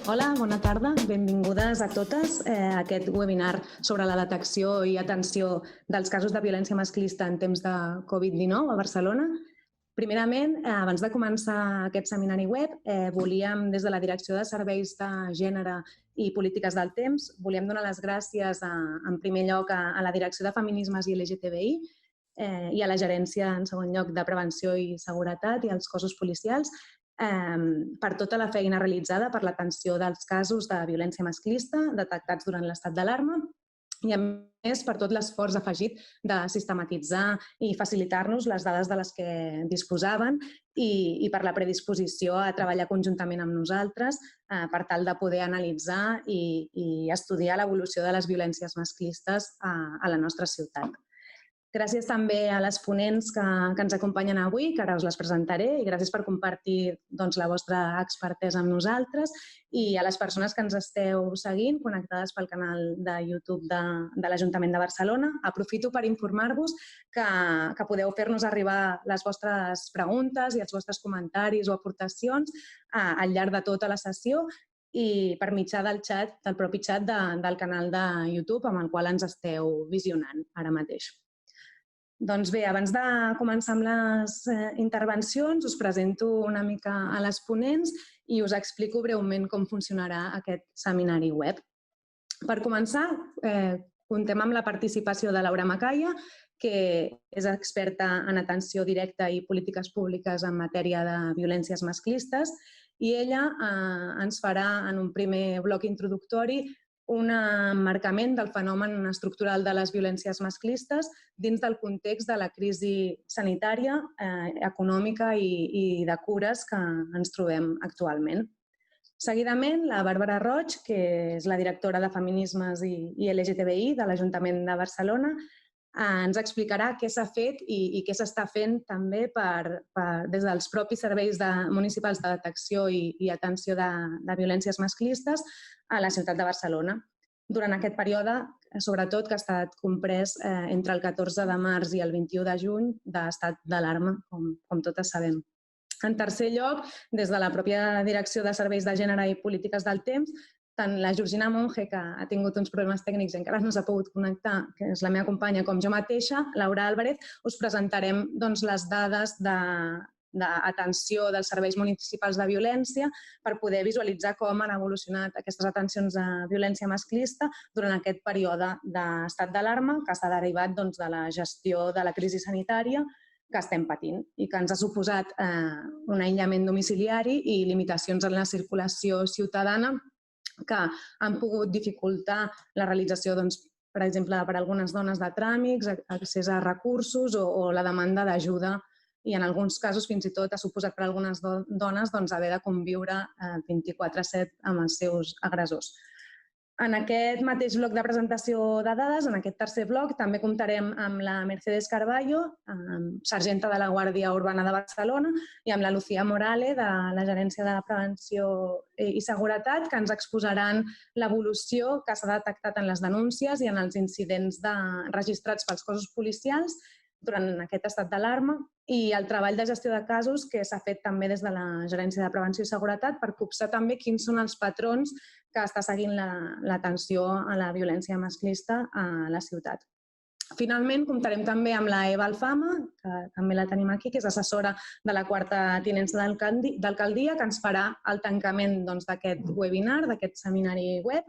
Hola, bona tarda. Benvingudes a totes a aquest webinar sobre la detecció i atenció dels casos de violència masclista en temps de Covid-19 a Barcelona. Primerament, abans de començar aquest seminari web, volíem, des de la Direcció de Serveis de Gènere i Polítiques del Temps, volíem donar les gràcies, en primer lloc, a la Direcció de Feminismes i LGTBI i a la Gerència, en segon lloc, de Prevenció i Seguretat i als cossos policials, per tota la feina realitzada per l'atenció dels casos de violència masclista detectats durant l'estat d'alarma i, a més, per tot l'esforç afegit de sistematitzar i facilitar-nos les dades de les que disposaven i per la predisposició a treballar conjuntament amb nosaltres per tal de poder analitzar i estudiar l'evolució de les violències masclistes a la nostra ciutat. Gràcies també a les ponents que ens acompanyen avui, que ara us les presentaré, i gràcies per compartir la vostra expertesa amb nosaltres, i a les persones que ens esteu seguint, connectades pel canal de YouTube de l'Ajuntament de Barcelona. Aprofito per informar-vos que podeu fer-nos arribar les vostres preguntes i els vostres comentaris o aportacions al llarg de tota la sessió i per mitjà del propi xat del canal de YouTube amb el qual ens esteu visionant ara mateix. Doncs bé, abans de començar amb les intervencions, us presento una mica a les ponents i us explico breument com funcionarà aquest seminari web. Per començar, comptem amb la participació de Laura Macaya, que és experta en atenció directa i polítiques públiques en matèria de violències masclistes, i ella ens farà, en un primer bloc introductori, un emmarcament del fenomen estructural de les violències masclistes dins del context de la crisi sanitària, econòmica i de cures que ens trobem actualment. Seguidament, la Bàrbara Roig, que és la directora de Feminismes i LGTBI de l'Ajuntament de Barcelona, ens explicarà què s'ha fet i què s'està fent també des dels propis serveis municipals de detecció i atenció de violències masclistes a la ciutat de Barcelona. Durant aquest període, sobretot, que ha estat comprès entre el 14 de març i el 21 de juny d'estat d'alarma, com totes sabem. En tercer lloc, des de la pròpia Direcció de Serveis de Gènere i Polítiques del Temps, tant la Georgina Monge, que ha tingut uns problemes tècnics i encara no s'ha pogut connectar, que és la meva companya, com jo mateixa, Laura Álvarez, us presentarem les dades d'atenció dels serveis municipals de violència per poder visualitzar com han evolucionat aquestes atencions de violència masclista durant aquest període d'estat d'alarma que s'ha derivat de la gestió de la crisi sanitària que estem patint i que ens ha suposat un aïllament domiciliari i limitacions en la circulació ciutadana que han pogut dificultar la realització, per exemple, per a algunes dones de tràmits, accés a recursos o la demanda d'ajuda i en alguns casos fins i tot ha suposat per a algunes dones haver de conviure 24/7 amb els seus agressors. En aquest mateix bloc de presentació de dades, en aquest tercer bloc, també comptarem amb la Mercedes Carballo, sergenta de la Guàrdia Urbana de Barcelona, i amb la Lucía Morales, de la Gerència de Prevenció i Seguretat, que ens exposaran l'evolució que s'ha detectat en les denúncies i en els incidents registrats pels cossos policials durant aquest estat d'alarma i el treball de gestió de casos que s'ha fet també des de la Gerència de Prevenció i Seguretat per copsar també quins són els patrons que està seguint l'atenció a la violència masclista a la ciutat. Finalment, comptarem també amb la Eva Alfama, que també la tenim aquí, que és assessora de la 4a tinença d'alcaldia, que ens farà el tancament d'aquest webinar, d'aquest seminari web.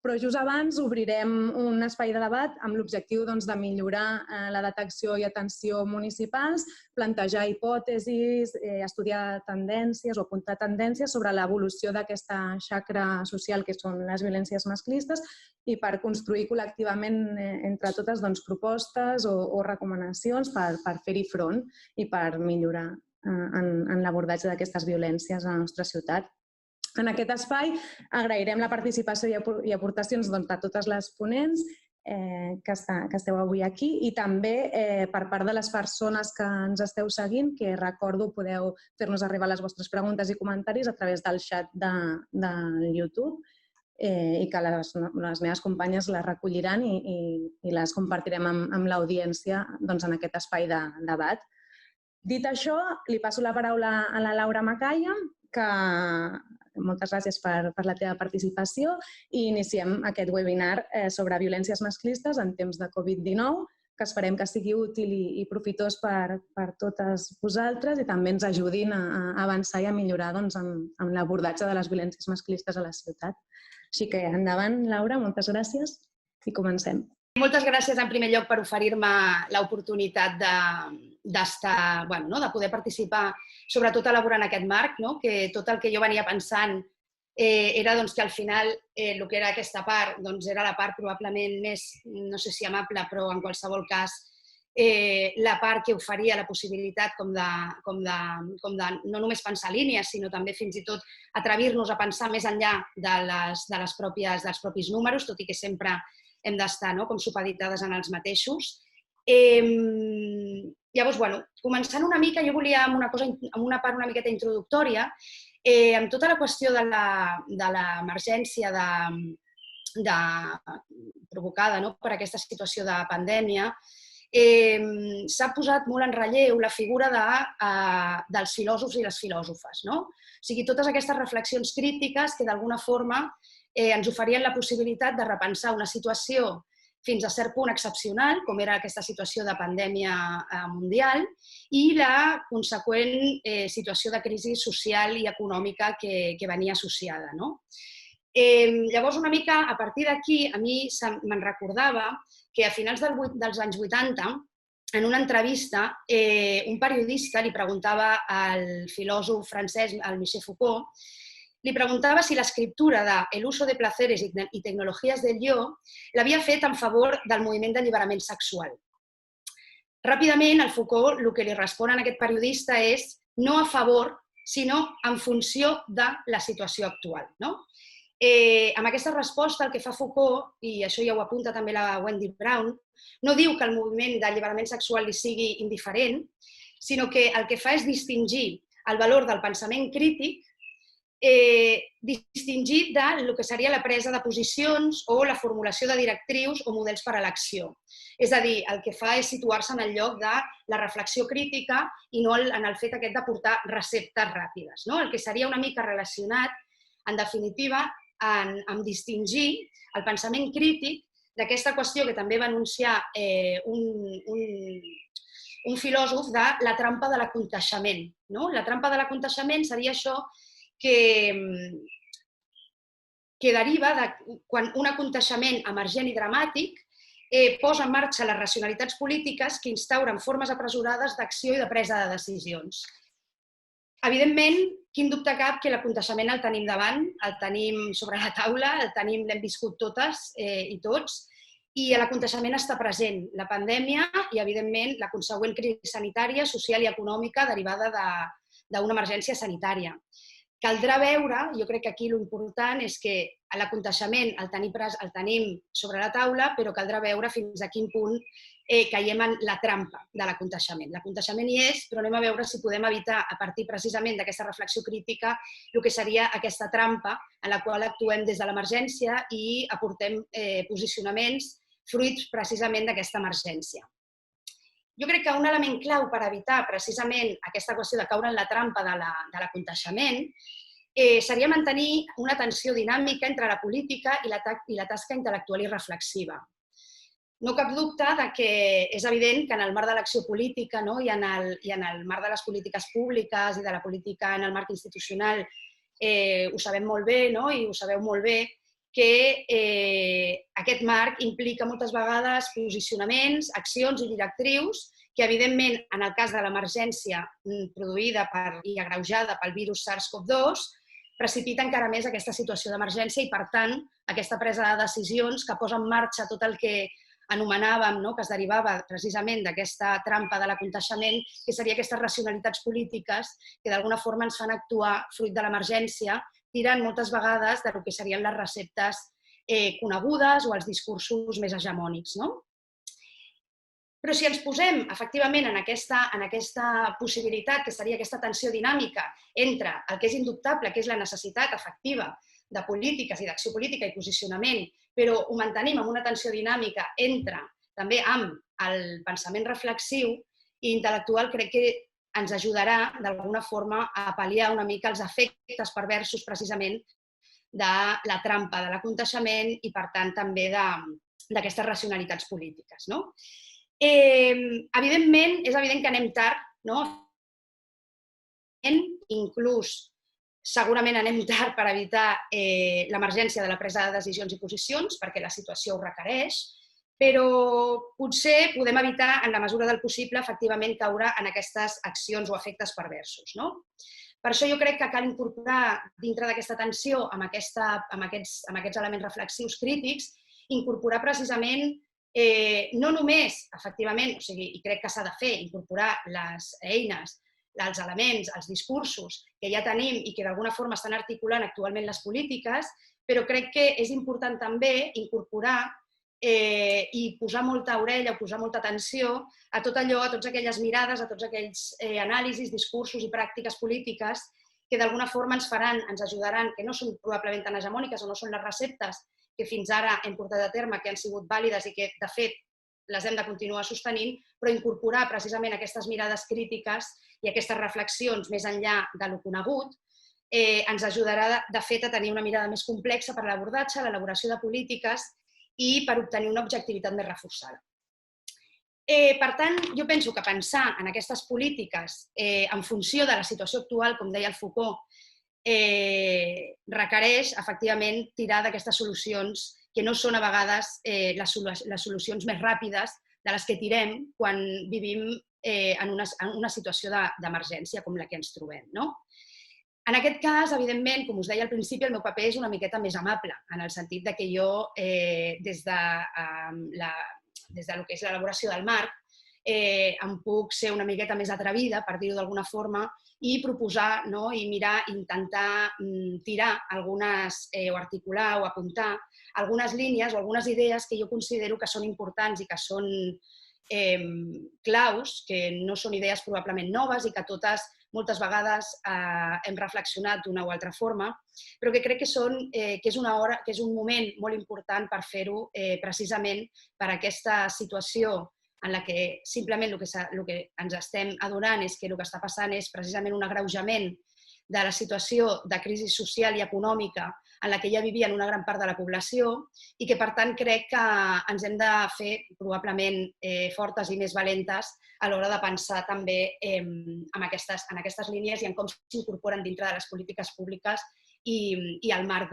Però just abans obrirem un espai de debat amb l'objectiu de millorar la detecció i atenció municipals, plantejar hipòtesis, estudiar tendències o apuntar tendències sobre l'evolució d'aquesta xacra social que són les violències masclistes i per construir col·lectivament entre totes propostes o recomanacions per fer-hi front i per millorar en l'abordatge d'aquestes violències a la nostra ciutat. En aquest espai agrairem la participació i aportacions de totes les ponents que esteu avui aquí i també per part de les persones que ens esteu seguint, que recordo podeu fer-nos arribar les vostres preguntes i comentaris a través del xat del YouTube i que les meves companyes les recolliran i les compartirem amb l'audiència en aquest espai de debat. Dit això, li passo la paraula a la Laura Macaya, que moltes gràcies per la teva participació i iniciem aquest webinar sobre violències masclistes en temps de Covid-19, que esperem que sigui útil i profitós per totes vosaltres i també ens ajudin a avançar i a millorar en l'abordatge de les violències masclistes a la ciutat. Així que endavant, Laura, moltes gràcies i comencem. Moltes gràcies en primer lloc per oferir-me l'oportunitat d'estar, de poder participar, sobretot elaborant aquest marc, que tot el que jo venia pensant era que al final el que era aquesta part era la part probablement més, no sé si amable, però en qualsevol cas la part que oferia la possibilitat com de no només pensar línies, sinó també fins i tot atrevir-nos a pensar més enllà dels propis números, tot i que sempre hem d'estar com supeditades en els mateixos. Llavors, començant una mica, jo volia amb una part una miqueta introductòria, amb tota la qüestió de l'emergència provocada per aquesta situació de pandèmia, s'ha posat molt en relleu la figura dels filòsofs i les filòsofes. O sigui, totes aquestes reflexions crítiques que d'alguna forma ens oferien la possibilitat de repensar una situació fins a cert punt excepcional, com era aquesta situació de pandèmia mundial, i la conseqüent situació de crisi social i econòmica que venia associada. Llavors, una mica a partir d'aquí, a mi me'n recordava que a finals dels anys 80, en una entrevista, un periodista li preguntava al filòsof francès, al Michel Foucault, li preguntava si l'escriptura de El uso de placeres y tecnologías del yo l'havia fet en favor del moviment d'alliberament sexual. Ràpidament, el Foucault el que li respon a aquest periodista és no a favor, sinó en funció de la situació actual. Amb aquesta resposta, el que fa Foucault, i això ja ho apunta també la Wendy Brown, no diu que el moviment d'alliberament sexual li sigui indiferent, sinó que el que fa és distingir el valor del pensament crític distingit del que seria la presa de posicions o la formulació de directrius o models per a l'acció. És a dir, el que fa és situar-se en el lloc de la reflexió crítica i no en el fet aquest d'aportar receptes ràpides. El que seria una mica relacionat, en definitiva, amb distingir el pensament crític d'aquesta qüestió que també va anunciar un filòsof de la trampa de l'aconteixement. La trampa de l'aconteixement seria això que deriva de quan un aconteixement emergent i dramàtic posa en marxa les racionalitats polítiques que instauren formes apresurades d'acció i de presa de decisions. Evidentment, quin dubte cap que l'aconteixement el tenim davant, el tenim sobre la taula, l'hem viscut totes i tots, i l'aconteixement està present, la pandèmia i, evidentment, la consegüent crisi sanitària, social i econòmica derivada d'una emergència sanitària. Caldrà veure, jo crec que aquí l'important és que l'aconteixement el tenim sobre la taula, però caldrà veure fins a quin punt caiem en la trampa de l'aconteixement. L'aconteixement hi és, però anem a veure si podem evitar, a partir precisament d'aquesta reflexió crítica, el que seria aquesta trampa en la qual actuem des de l'emergència i aportem posicionaments fruits precisament d'aquesta emergència. Jo crec que un element clau per evitar precisament aquesta qüestió de caure en la trampa de l'aconteixement seria mantenir una tensió dinàmica entre la política i la tasca intel·lectual i reflexiva. No cap dubte que és evident que en el marc de l'acció política i en el marc de les polítiques públiques i de la política en el marc institucional ho sabem molt bé i ho sabeu molt bé, que aquest marc implica moltes vegades posicionaments, accions i directrius que, evidentment, en el cas de l'emergència produïda i agreujada pel virus SARS-CoV-2, precipita encara més aquesta situació d'emergència i, per tant, aquesta presa de decisions que posa en marxa tot el que anomenàvem, que es derivava precisament d'aquesta trampa de l'aconteixement, que seria aquestes racionalitats polítiques que d'alguna forma ens fan actuar fruit de l'emergència, tirant moltes vegades del que serien les receptes conegudes o els discursos més hegemònics. Però si ens posem, efectivament, en aquesta possibilitat, que seria aquesta tensió dinàmica entre el que és indubtable, que és la necessitat efectiva de polítiques i d'acció política i posicionament, però ho mantenim amb una tensió dinàmica també amb el pensament reflexiu i intel·lectual, crec que ens ajudarà d'alguna forma a pal·liar una mica els efectes perversos precisament de la trampa de l'aconteixement i, per tant, també d'aquestes racionalitats polítiques. Evidentment, és evident que anem tard, inclús segurament anem tard per evitar l'emergència de la presa de decisions i posicions, perquè la situació ho requereix, però potser podem evitar, en la mesura del possible, efectivament caure en aquestes accions o efectes perversos. Per això jo crec que cal incorporar, dintre d'aquesta tensió, amb aquests elements reflexius crítics, incorporar precisament no només, efectivament, i crec que s'ha de fer, incorporar les eines, els elements, els discursos que ja tenim i que d'alguna forma estan articulant actualment les polítiques, però crec que és important també incorporar i posar molta orella o posar molta atenció a tot allò, a totes aquelles mirades, a tots aquells anàlisis, discursos i pràctiques polítiques que d'alguna forma ens faran, ens ajudaran, que no són probablement tan hegemòniques o no són les receptes que fins ara hem portat a terme, que han sigut vàlides i que, de fet, les hem de continuar sostenint, però incorporar precisament aquestes mirades crítiques i aquestes reflexions més enllà de lo conegut ens ajudarà, de fet, a tenir una mirada més complexa per a l'abordatge, l'elaboració de polítiques i per obtenir una objectivitat més reforçada. Per tant, jo penso que pensar en aquestes polítiques en funció de la situació actual, com deia el Foucault, requereix, efectivament, tirar d'aquestes solucions que no són a vegades les solucions més ràpides de les que tirem quan vivim en una situació d'emergència com la que ens trobem. En aquest cas, evidentment, com us deia al principi, el meu paper és una miqueta més amable, en el sentit que jo, des de lo que és l'elaboració del marc, em puc ser una miqueta més atrevida, per dir-ho d'alguna forma, i proposar i mirar, intentar tirar algunes, o articular o apuntar algunes línies o algunes idees que jo considero que són importants i que són claus, que no són idees probablement noves i que totes moltes vegades hem reflexionat d'una o altra forma, però que crec que és un moment molt important per fer-ho precisament per aquesta situació en la que simplement el que ens estem adonant és que el que està passant és precisament un agreujament de la situació de crisi social i econòmica en la que ja vivien una gran part de la població i que, per tant, crec que ens hem de fer probablement fortes i més valentes a l'hora de pensar també en aquestes línies i en com s'incorporen dintre de les polítiques públiques i al marc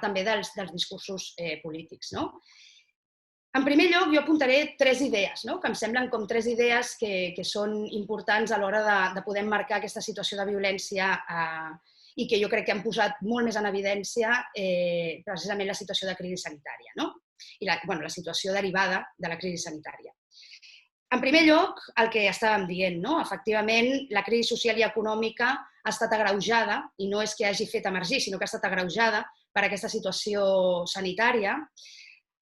també dels discursos polítics. En primer lloc, jo apuntaré 3 idees, que em semblen com 3 idees que són importants a l'hora de poder marcar aquesta situació de violència i que jo crec que han posat molt més en evidència precisament la situació de crisi sanitària i la situació derivada de la crisi sanitària. En primer lloc, el que estàvem dient, efectivament, la crisi social i econòmica ha estat agreujada, i no és que hagi fet emergir, sinó que ha estat agreujada per aquesta situació sanitària.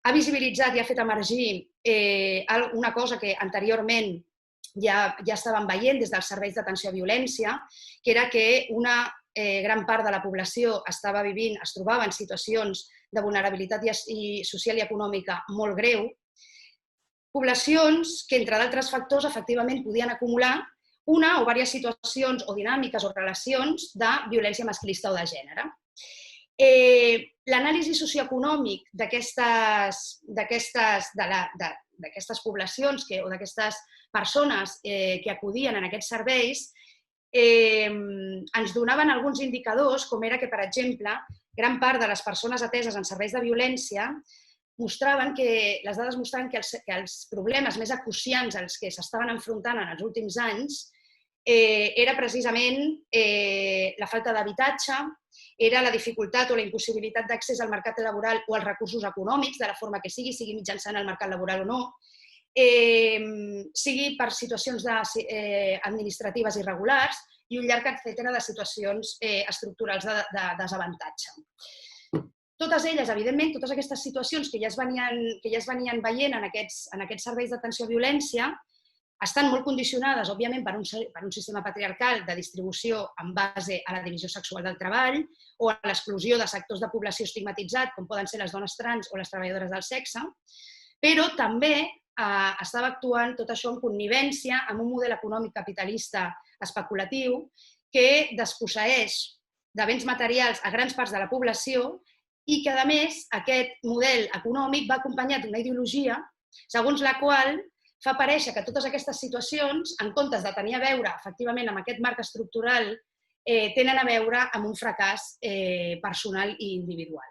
Ha visibilitzat i ha fet emergir una cosa que anteriorment ja estàvem veient des dels serveis d'atenció a violència, que era que una gran part de la població es trobava en situacions de vulnerabilitat social i econòmica molt greu, poblacions que, entre d'altres factors, efectivament podien acumular una o diverses situacions o dinàmiques o relacions de violència masclista o de gènere. L'anàlisi socioeconòmic d'aquestes poblacions o d'aquestes persones que acudien en aquests serveis ens donaven alguns indicadors, com era que, per exemple, gran part de les persones ateses en serveis de violència les dades mostraven que els problemes més acuciants als que s'estaven enfrontant en els últims anys era precisament la falta d'habitatge, era la dificultat o la impossibilitat d'accés al mercat laboral o als recursos econòmics, de la forma que sigui mitjançant el mercat laboral o no, sigui per situacions administratives irregulars i un llarg etcètera de situacions estructurals de desavantatge. Totes elles, evidentment, totes aquestes situacions que ja es venien veient en aquests serveis d'atenció a violència estan molt condicionades, òbviament, per un sistema patriarcal de distribució en base a la divisió sexual del treball o a l'exclusió de sectors de població estigmatitzat, com poden ser les dones trans o les treballadores del sexe, però també estava actuant tot això en connivència amb un model econòmic capitalista especulatiu que desposseeix de béns materials a grans parts de la població i que, a més, aquest model econòmic va acompanyat d'una ideologia segons la qual fa aparèixer que totes aquestes situacions, en comptes de tenir a veure efectivament amb aquest marc estructural, tenen a veure amb un fracàs personal i individual.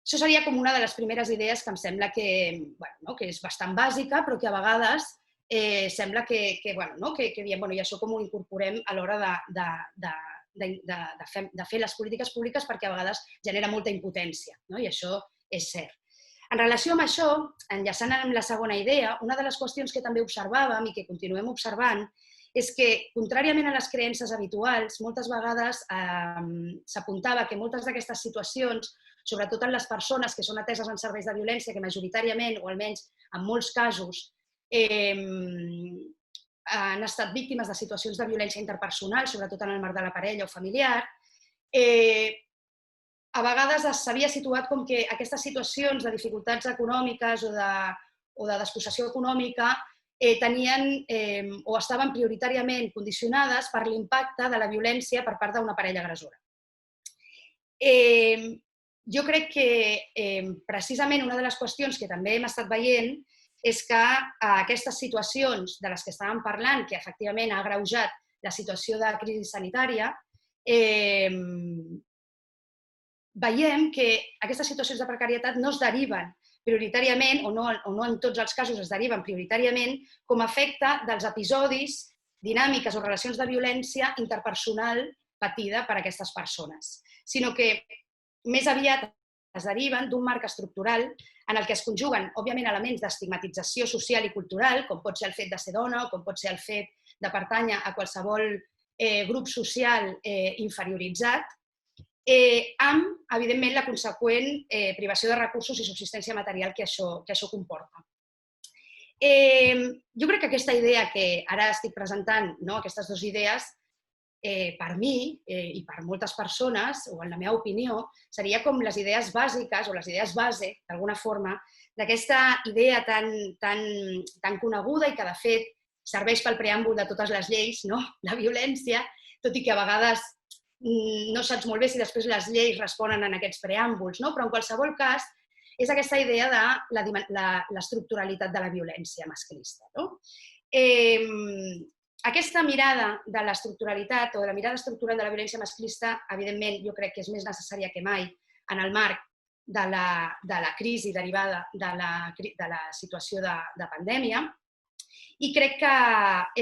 Això seria com una de les primeres idees que em sembla que és bastant bàsica, però que a vegades sembla que diem, i això com ho incorporem a l'hora de fer les polítiques públiques perquè a vegades genera molta impotència, i això és cert. En relació amb això, enllaçant amb la segona idea, una de les qüestions que també observàvem i que continuem observant és que, contràriament a les creences habituals, moltes vegades s'apuntava que moltes d'aquestes situacions, sobretot en les persones que són ateses en serveis de violència, que majoritàriament, o almenys en molts casos, han estat víctimes de situacions de violència interpersonal, sobretot en el marc de la parella o familiar, a vegades s'havia situat com que aquestes situacions de dificultats econòmiques o de despossessió econòmica tenien o estaven prioritàriament condicionades per l'impacte de la violència per part d'una parella agressora. Jo crec que precisament una de les qüestions que també hem estat veient és que aquestes situacions de les que estàvem parlant, que efectivament ha agreujat la situació de crisi sanitària, veiem que aquestes situacions de precarietat no es deriven prioritàriament, o no en tots els casos es deriven prioritàriament, com a efecte dels episodis, dinàmiques o relacions de violència interpersonal patida per aquestes persones, sinó que més aviat es deriven d'un marc estructural en el que es conjuguen, òbviament, elements d'estigmatització social i cultural, com pot ser el fet de ser dona o com pot ser el fet de pertànyer a qualsevol grup social inferioritzat, amb, evidentment, la conseqüent privació de recursos i subsistència material que això comporta. Jo crec que aquesta idea que ara estic presentant, aquestes dues idees, per mi i per moltes persones, o en la meva opinió, seria com les idees bàsiques o les idees base, d'alguna forma, d'aquesta idea tan coneguda i que, de fet, serveix pel preàmbul de totes les lleis, la violència, tot i que a vegades no saps molt bé si després les lleis responen en aquests preàmbuls, però en qualsevol cas és aquesta idea de l'estructuralitat de la violència masclista. Aquesta mirada de l'estructuralitat o de la mirada estructural de la violència masclista, evidentment, jo crec que és més necessària que mai en el marc de la crisi derivada de la situació de pandèmia, i crec que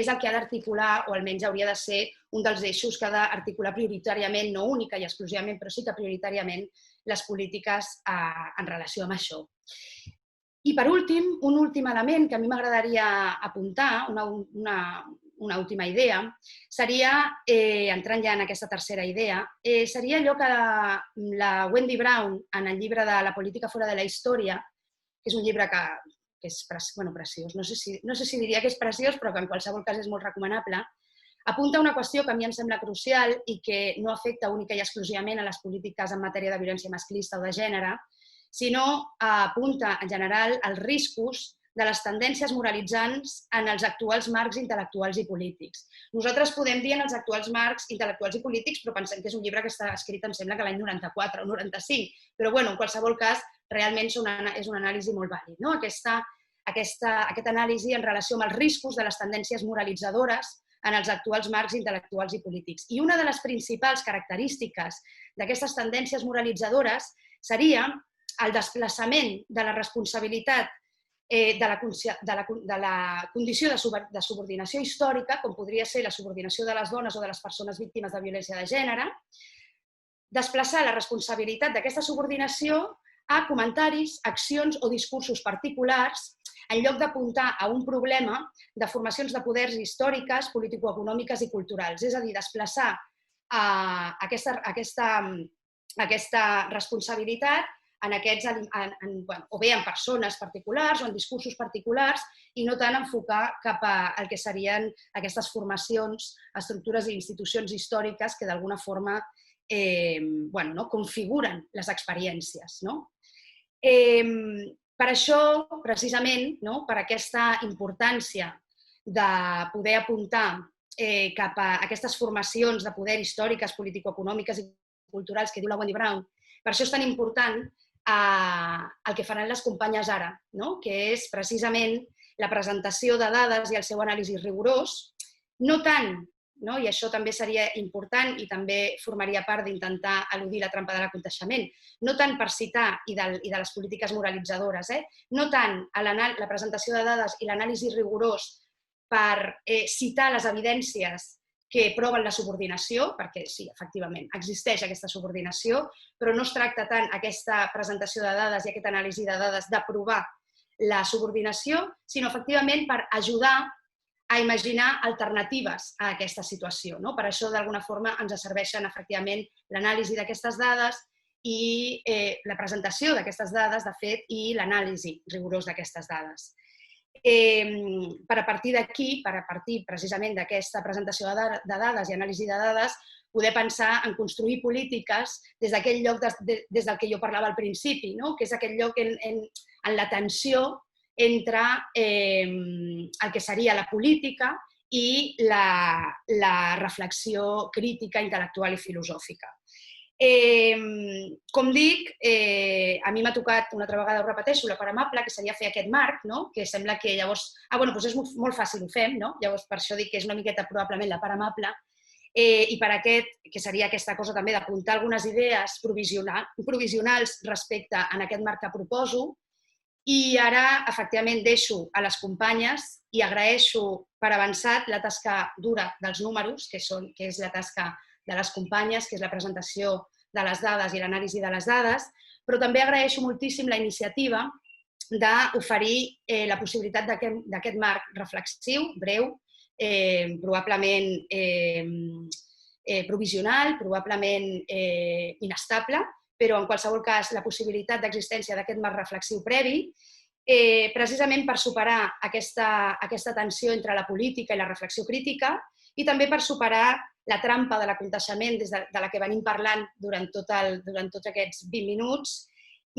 és el que ha d'articular, o almenys hauria de ser un dels eixos que ha d'articular prioritàriament, no única i exclusivament, però sí que prioritàriament, les polítiques en relació amb això. I per últim, un últim element que a mi m'agradaria apuntar, una última idea, seria, entrant ja en aquesta tercera idea, seria allò que la Wendy Brown, en el llibre de La política fuera de la història, que és un llibre que és preciós, no sé si diria que és preciós, però que en qualsevol cas és molt recomanable, apunta una qüestió que a mi em sembla crucial i que no afecta única i exclusivament a les polítiques en matèria de violència masclista o de gènere, sinó apunta en general als riscos de les tendències moralitzants en els actuals marcs intel·lectuals i polítics. Nosaltres podem dir en els actuals marcs intel·lectuals i polítics, però pensem que és un llibre que està escrit, em sembla que l'any 94 o 95, però en qualsevol cas realment és una anàlisi molt vàlid. Aquesta anàlisi en relació amb els riscos de les tendències moralitzadores en els actuals marcs intel·lectuals i polítics. I una de les principals característiques d'aquestes tendències moralitzadores seria el desplaçament de la responsabilitat de la condició de subordinació històrica, com podria ser la subordinació de les dones o de les persones víctimes de violència de gènere, desplaçar la responsabilitat d'aquesta subordinació a comentaris, accions o discursos particulars en lloc d'apuntar a un problema de formacions de poders històriques, político-econòmiques i culturals. És a dir, desplaçar aquesta responsabilitat o bé en persones particulars o en discursos particulars i no tant enfocar cap al que serien aquestes formacions, estructures i institucions històriques que d'alguna forma configuren les experiències. Per això, precisament, per aquesta importància de poder apuntar cap a aquestes formacions de poder històriques, político-econòmiques i culturals que diu la Wendy Brown, per això és tan important el que faran les companyes ara, que és precisament la presentació de dades i el seu anàlisi rigorós, no tant, i això també seria important i també formaria part d'intentar eludir la trampa de l'aconteixement, no tant per citar i de les polítiques moralitzadores, no tant la presentació de dades i l'anàlisi rigorós per citar les evidències que proven la subordinació, perquè sí, efectivament, existeix aquesta subordinació, però no es tracta tant aquesta presentació de dades i aquesta anàlisi de dades de provar la subordinació, sinó efectivament per ajudar a imaginar alternatives a aquesta situació. Per això, d'alguna forma, ens serveixen efectivament l'anàlisi d'aquestes dades i la presentació d'aquestes dades, de fet, i l'anàlisi rigorós d'aquestes dades. Per a partir d'aquí, per a partir precisament d'aquesta presentació de dades i anàlisi de dades, poder pensar en construir polítiques des d'aquell lloc des del que jo parlava al principi, que és aquell lloc en la tensió entre el que seria la política i la reflexió crítica, intel·lectual i filosòfica. Com dic, a mi m'ha tocat, una altra vegada ho repeteixo, la part amable, que seria fer aquest marc, que sembla que llavors... doncs és molt fàcil, ho fem, llavors per això dic que és una miqueta probablement la part amable, i per aquest, que seria aquesta cosa també d'apuntar algunes idees provisionals respecte a aquest marc que proposo, i ara, efectivament, deixo a les companyes i agraeixo per avançat la tasca dura dels números, que és la tasca de les companyes, que és la presentació de les dades i l'anàlisi de les dades, però també agraeixo moltíssim la iniciativa d'oferir la possibilitat d'aquest marc reflexiu, breu, probablement provisional, probablement inestable, però en qualsevol cas la possibilitat d'existència d'aquest marc reflexiu previ, precisament per superar aquesta tensió entre la política i la reflexió crítica i també per superar la trampa de l'aconteixement de la que venim parlant durant tots aquests 20 minuts,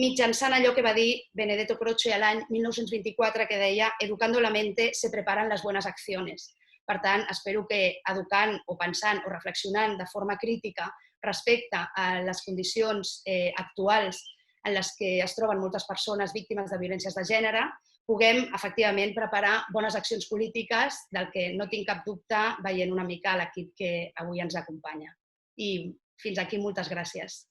mitjançant allò que va dir Benedetto Croce l'any 1924, que deia «Educando la mente se preparan las buenas acciones». Per tant, espero que educant o pensant o reflexionant de forma crítica respecte a les condicions actuals en les que es troben moltes persones víctimes de violències de gènere, puguem, efectivament, preparar bones accions polítiques, del que no tinc cap dubte veient una mica l'equip que avui ens acompanya. I fins aquí, moltes gràcies.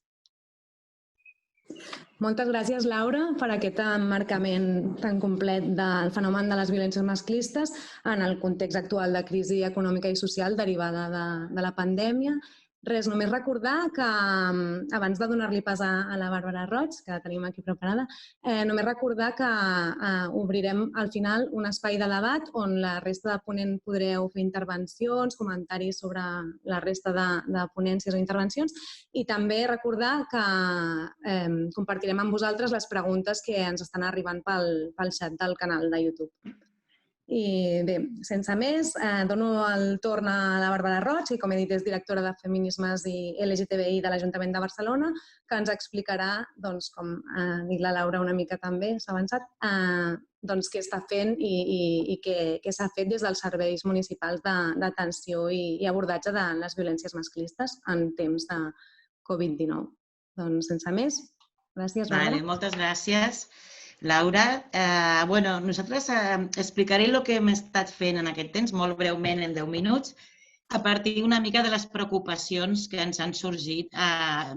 Moltes gràcies, Laura, per aquest emmarcament tan complet del fenomen de les violències masclistes en el context actual de crisi econòmica i social derivada de la pandèmia. Res, només recordar que, abans de donar-li pas a la Bàrbara Roig, que la tenim aquí preparada, només recordar que obrirem al final un espai de debat on la resta de ponents podreu fer intervencions, comentaris sobre la resta de ponències o intervencions, i també recordar que compartirem amb vosaltres les preguntes que ens estan arribant pel xat del canal de YouTube. I bé, sense més, dono el torn a la Bàrbara Roig, que com he dit és directora de Feminismes i LGTBI de l'Ajuntament de Barcelona, que ens explicarà, com ha dit la Laura una mica també, s'ha avançat, què està fent i què s'ha fet des dels serveis municipals d'atenció i abordatge de les violències masclistes en temps de Covid-19. Doncs sense més, gràcies, Bàrbara. Moltes gràcies, Laura. Nosaltres explicaré el que hem estat fent en aquest temps, molt breument, en 10 minuts, a partir una mica de les preocupacions que ens han sorgit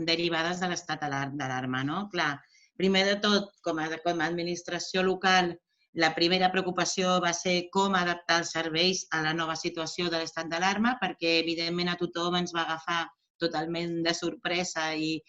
derivades de l'estat d'alarma. Clar, primer de tot, com a administració local, la primera preocupació va ser com adaptar els serveis a la nova situació de l'estat d'alarma, perquè, evidentment, a tothom ens va agafar totalment de sorpresa i,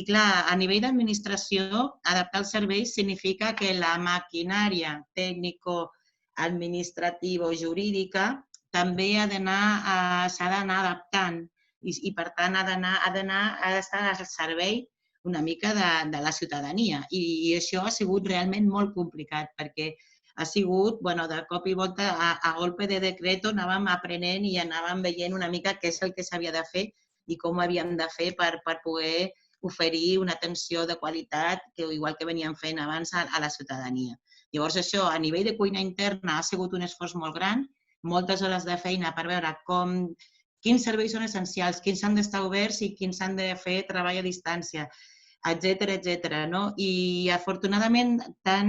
clar, a nivell d'administració, adaptar els serveis significa que la maquinària tècnico-administrativa o jurídica també s'ha d'anar adaptant i, per tant, ha d'estar al servei una mica de la ciutadania. I això ha sigut realment molt complicat perquè ha sigut, de cop i volta, a golpe de decreto, anàvem aprenent i anàvem veient una mica què és el que s'havia de fer i com ho havíem de fer per poder oferir una atenció de qualitat, igual que veníem fent abans a la ciutadania. Llavors, això, a nivell de cuina interna, ha sigut un esforç molt gran, moltes hores de feina per veure quins serveis són essencials, quins han d'estar oberts i quins han de fer treball a distància, etcètera, no? I, afortunadament, ha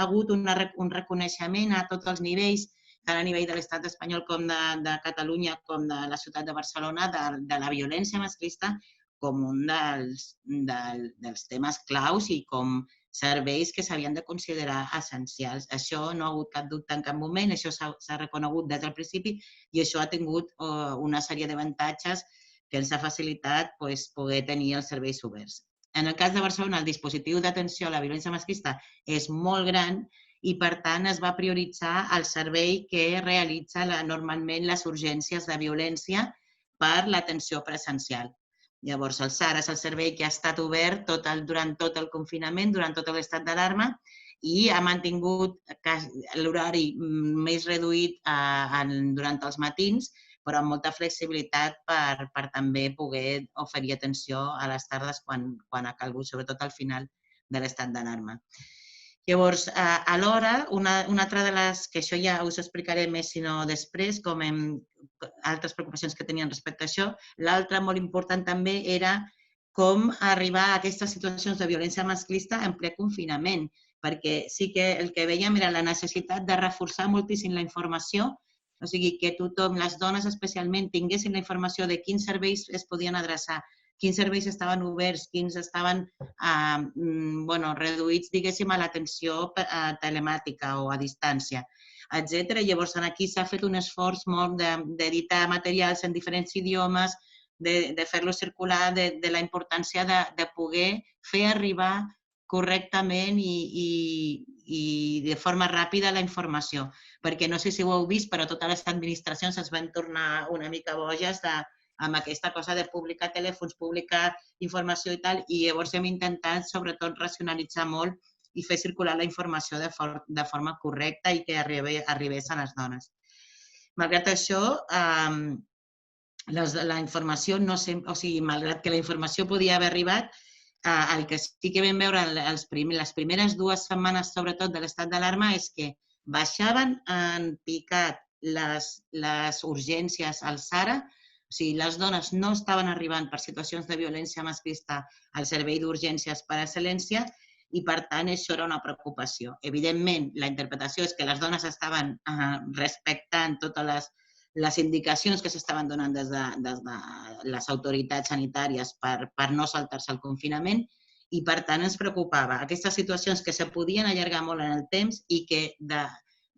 hagut un reconeixement a tots els nivells, tant a nivell de l'estat espanyol com de Catalunya, com de la ciutat de Barcelona, de la violència masclista com un dels temes claus i com serveis que s'havien de considerar essencials. Això no ha hagut cap dubte en cap moment, això s'ha reconegut des del principi i això ha tingut una sèrie d'avantatges que ens ha facilitat poder tenir els serveis oberts. En el cas de Barcelona, el dispositiu d'atenció a la violència masclista és molt gran i, per tant, es va prioritzar el servei que realitza normalment les urgències de violència per l'atenció presencial. Llavors, el SAR és el servei que ha estat obert durant tot el confinament, durant tot l'estat d'alarma, i ha mantingut l'horari més reduït durant els matins, però amb molta flexibilitat per també poder oferir atenció a les tardes quan ha calgut, sobretot al final de l'estat d'alarma. Llavors, alhora, una altra de les, que això ja us explicaré més si no després, com altres preocupacions que tenien respecte a això, l'altra molt important també era com arribar a aquestes situacions de violència masclista en ple confinament, perquè sí que el que veiem era la necessitat de reforçar moltíssim la informació, o sigui, que tothom, les dones especialment, tinguessin la informació de quins serveis es podien adreçar, quins serveis estaven oberts, quins estaven reduïts, diguéssim, a l'atenció telemàtica o a distància, etc. Llavors, aquí s'ha fet un esforç molt d'editar materials en diferents idiomes, de fer-los circular, de la importància de poder fer arribar correctament i de forma ràpida la informació. Perquè no sé si ho heu vist, però totes les administracions es van tornar una mica boges amb aquesta cosa de publicar telèfons, publicar informació i tal, i llavors hem intentat, sobretot, racionalitzar molt i fer circular la informació de forma correcta i que arribés a les dones. Malgrat això, la informació no sempre, o sigui, malgrat que la informació podia haver arribat, el que sí que vam veure les primeres 2 setmanes, sobretot de l'estat d'alarma, és que baixaven en picat les urgències al SARA, o sigui, les dones no estaven arribant per situacions de violència masclista al servei d'urgències per excel·lència i, per tant, això era una preocupació. Evidentment, la interpretació és que les dones estaven respectant totes les indicacions que s'estaven donant des de les autoritats sanitàries per no saltar-se el confinament i, per tant, ens preocupava aquestes situacions que se podien allargar molt en el temps i que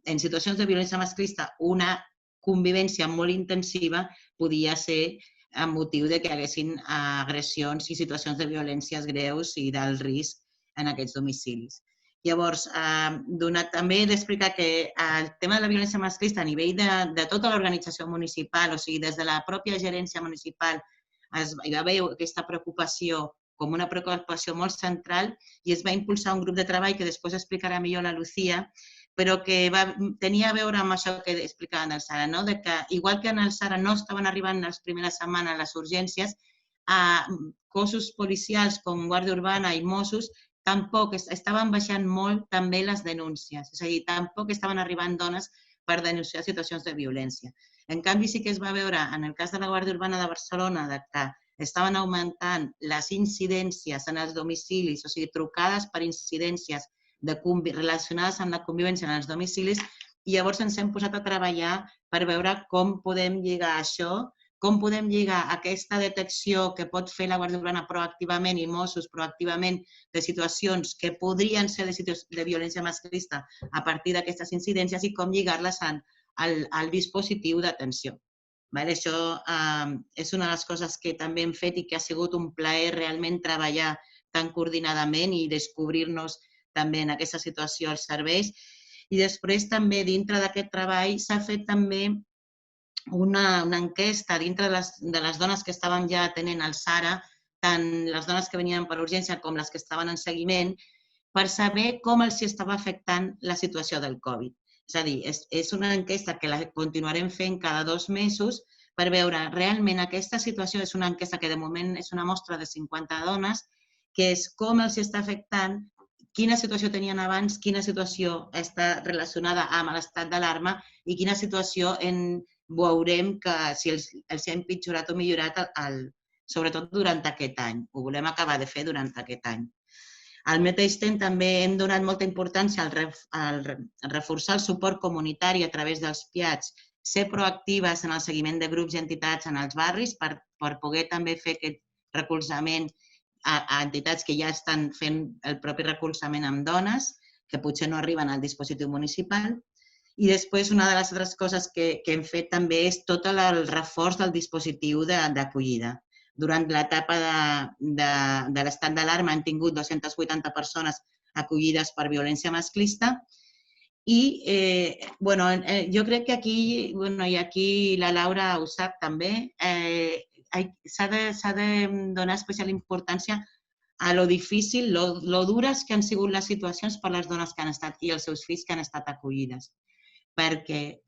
en situacions de violència masclista una convivència molt intensiva podia ser amb motiu que hi haguessin agressions i situacions de violències greus i d'alt risc en aquests domicilis. Llavors, també he d'explicar que el tema de la violència masclista a nivell de tota l'organització municipal, o sigui, des de la pròpia gerència municipal, hi va haver aquesta preocupació com una preocupació molt central i es va impulsar un grup de treball que després explicarà millor la Lucía, però que tenia a veure amb això que explicaven del SARA, que igual que en el SARA no estaven arribant les primeres setmanes les urgències, cossos policials com Guàrdia Urbana i Mossos tampoc estaven baixant molt també les denúncies, és a dir, tampoc estaven arribant dones per denunciar situacions de violència. En canvi, sí que es va veure en el cas de la Guàrdia Urbana de Barcelona que estaven augmentant les incidències en els domicilis, o sigui, trucades per incidències relacionades amb la convivència en els domicilis i llavors ens hem posat a treballar per veure com podem lligar això, com podem lligar aquesta detecció que pot fer la Guàrdia Urbana proactivament i Mossos proactivament de situacions que podrien ser de violència masclista a partir d'aquestes incidències i com lligar-les al dispositiu d'atenció. Això és una de les coses que també hem fet i que ha sigut un plaer realment treballar tan coordinadament i descobrir-nos també en aquesta situació als serveis. I després també dintre d'aquest treball s'ha fet també una enquesta dintre de les dones que estaven ja atenent al SARA, tant les dones que venien per urgència com les que estaven en seguiment, per saber com els estava afectant la situació del Covid. És a dir, és una enquesta que la continuarem fent cada 2 mesos per veure realment aquesta situació. És una enquesta que de moment és una mostra de 50 dones que és com els està afectant, quina situació tenien abans, quina situació està relacionada amb l'estat d'alarma i quina situació veurem que si els ha empitjorat o millorat, sobretot durant aquest any. Ho volem acabar de fer durant aquest any. Al mateix temps també hem donat molta importància al reforçar el suport comunitari a través dels PIATs, ser proactives en el seguiment de grups i entitats en els barris per poder també fer aquest recolzament a entitats que ja estan fent el propi recolzament amb dones, que potser no arriben al dispositiu municipal. I després, una de les altres coses que hem fet també és tot el reforç del dispositiu d'acollida. Durant l'etapa de l'estat d'alarma hem tingut 280 persones acollides per violència masclista i jo crec que aquí, i aquí la Laura ho sap també, s'ha de donar especial importància a lo difícil, lo dures que han sigut les situacions per les dones que han estat i els seus fills que han estat acollides. Perquè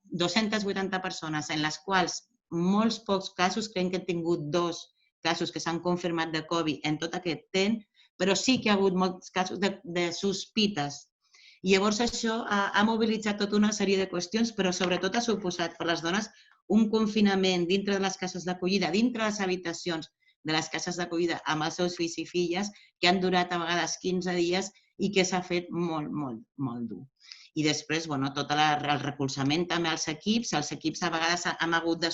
280 persones en les quals molts pocs casos, creiem que hem tingut 2 casos que s'han confirmat de Covid en tot aquest temps, però sí que hi ha hagut molts casos de sospites. I llavors això ha mobilitzat tota una sèrie de qüestions, però sobretot ha suposat per les dones un confinament dintre de les cases d'acollida, dintre de les habitacions de les cases d'acollida amb els seus fills i filles, que han durat a vegades 15 dies i que s'ha fet molt, molt, molt dur. I després, tot el recolzament també als equips. Els equips a vegades hem hagut de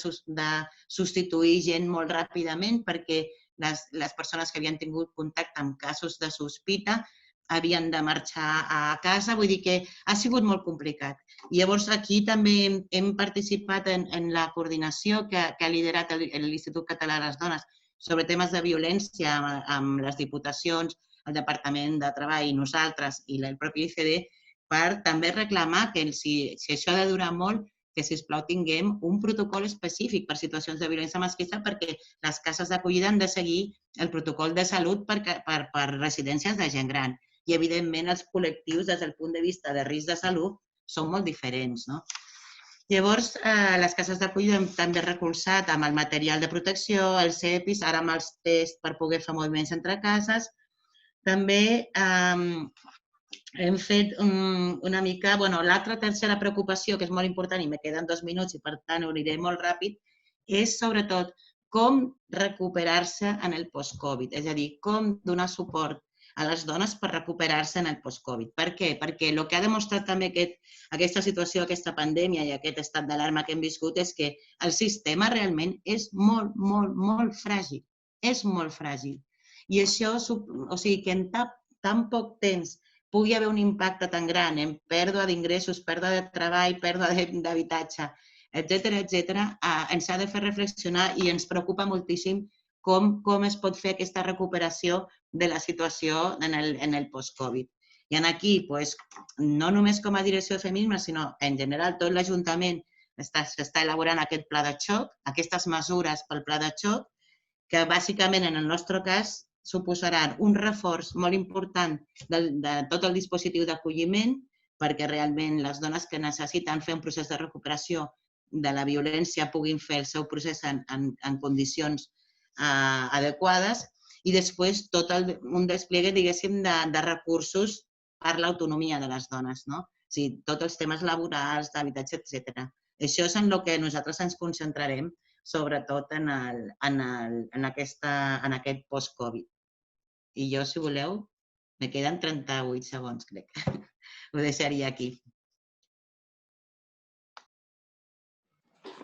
substituir gent molt ràpidament perquè les persones que havien tingut contacte amb casos de sospita havien de marxar a casa. Vull dir que ha sigut molt complicat. I llavors aquí també hem participat en la coordinació que ha liderat l'Institut Català de les Dones sobre temes de violència amb les diputacions, el Departament de Treball i nosaltres i el propi ICD, per també reclamar que si això ha de durar molt, que sisplau tinguem un protocol específic per situacions de violència masclista perquè les cases d'acollida han de seguir el protocol de salut per residències de gent gran. I, evidentment, els col·lectius, des del punt de vista de risc de salut, són molt diferents. Llavors, les cases d'acollida hem també recolzat amb el material de protecció, els EPIs, ara amb els tests per poder fer moviments entre cases. També hem fet una mica... L'altra tercera preocupació, que és molt important i me queden 2 minuts i per tant ho aniré molt ràpid, és sobretot com recuperar-se en el post-Covid, és a dir, com donar suport a les dones per recuperar-se en el post-Covid. Per què? Perquè el que ha demostrat també aquesta situació, aquesta pandèmia i aquest estat d'alarma que hem viscut és que el sistema realment és molt, molt, molt fràgil. És molt fràgil. I això, o sigui, que en tan poc temps pugui haver un impacte tan gran en pèrdua d'ingressos, pèrdua de treball, pèrdua d'habitatge, etcètera, ens ha de fer reflexionar i ens preocupa moltíssim com es pot fer aquesta recuperació de la situació en el post-Covid. I aquí, no només com a direcció de feminisme, sinó en general tot l'Ajuntament s'està elaborant aquest pla de xoc, aquestes mesures pel pla de xoc, que bàsicament en el nostre cas suposaran un reforç molt important de tot el dispositiu d'acolliment perquè realment les dones que necessiten fer un procés de recuperació de la violència puguin fer el seu procés en condicions adequades i després tot un despliegue, diguéssim, de recursos per l'autonomia de les dones, no? O sigui, tots els temes laborals, d'habitatge, etc. Això és en el que nosaltres ens concentrarem, sobretot en aquest post-Covid. I jo, si voleu, me queden 38 segons, crec. Ho deixaria aquí.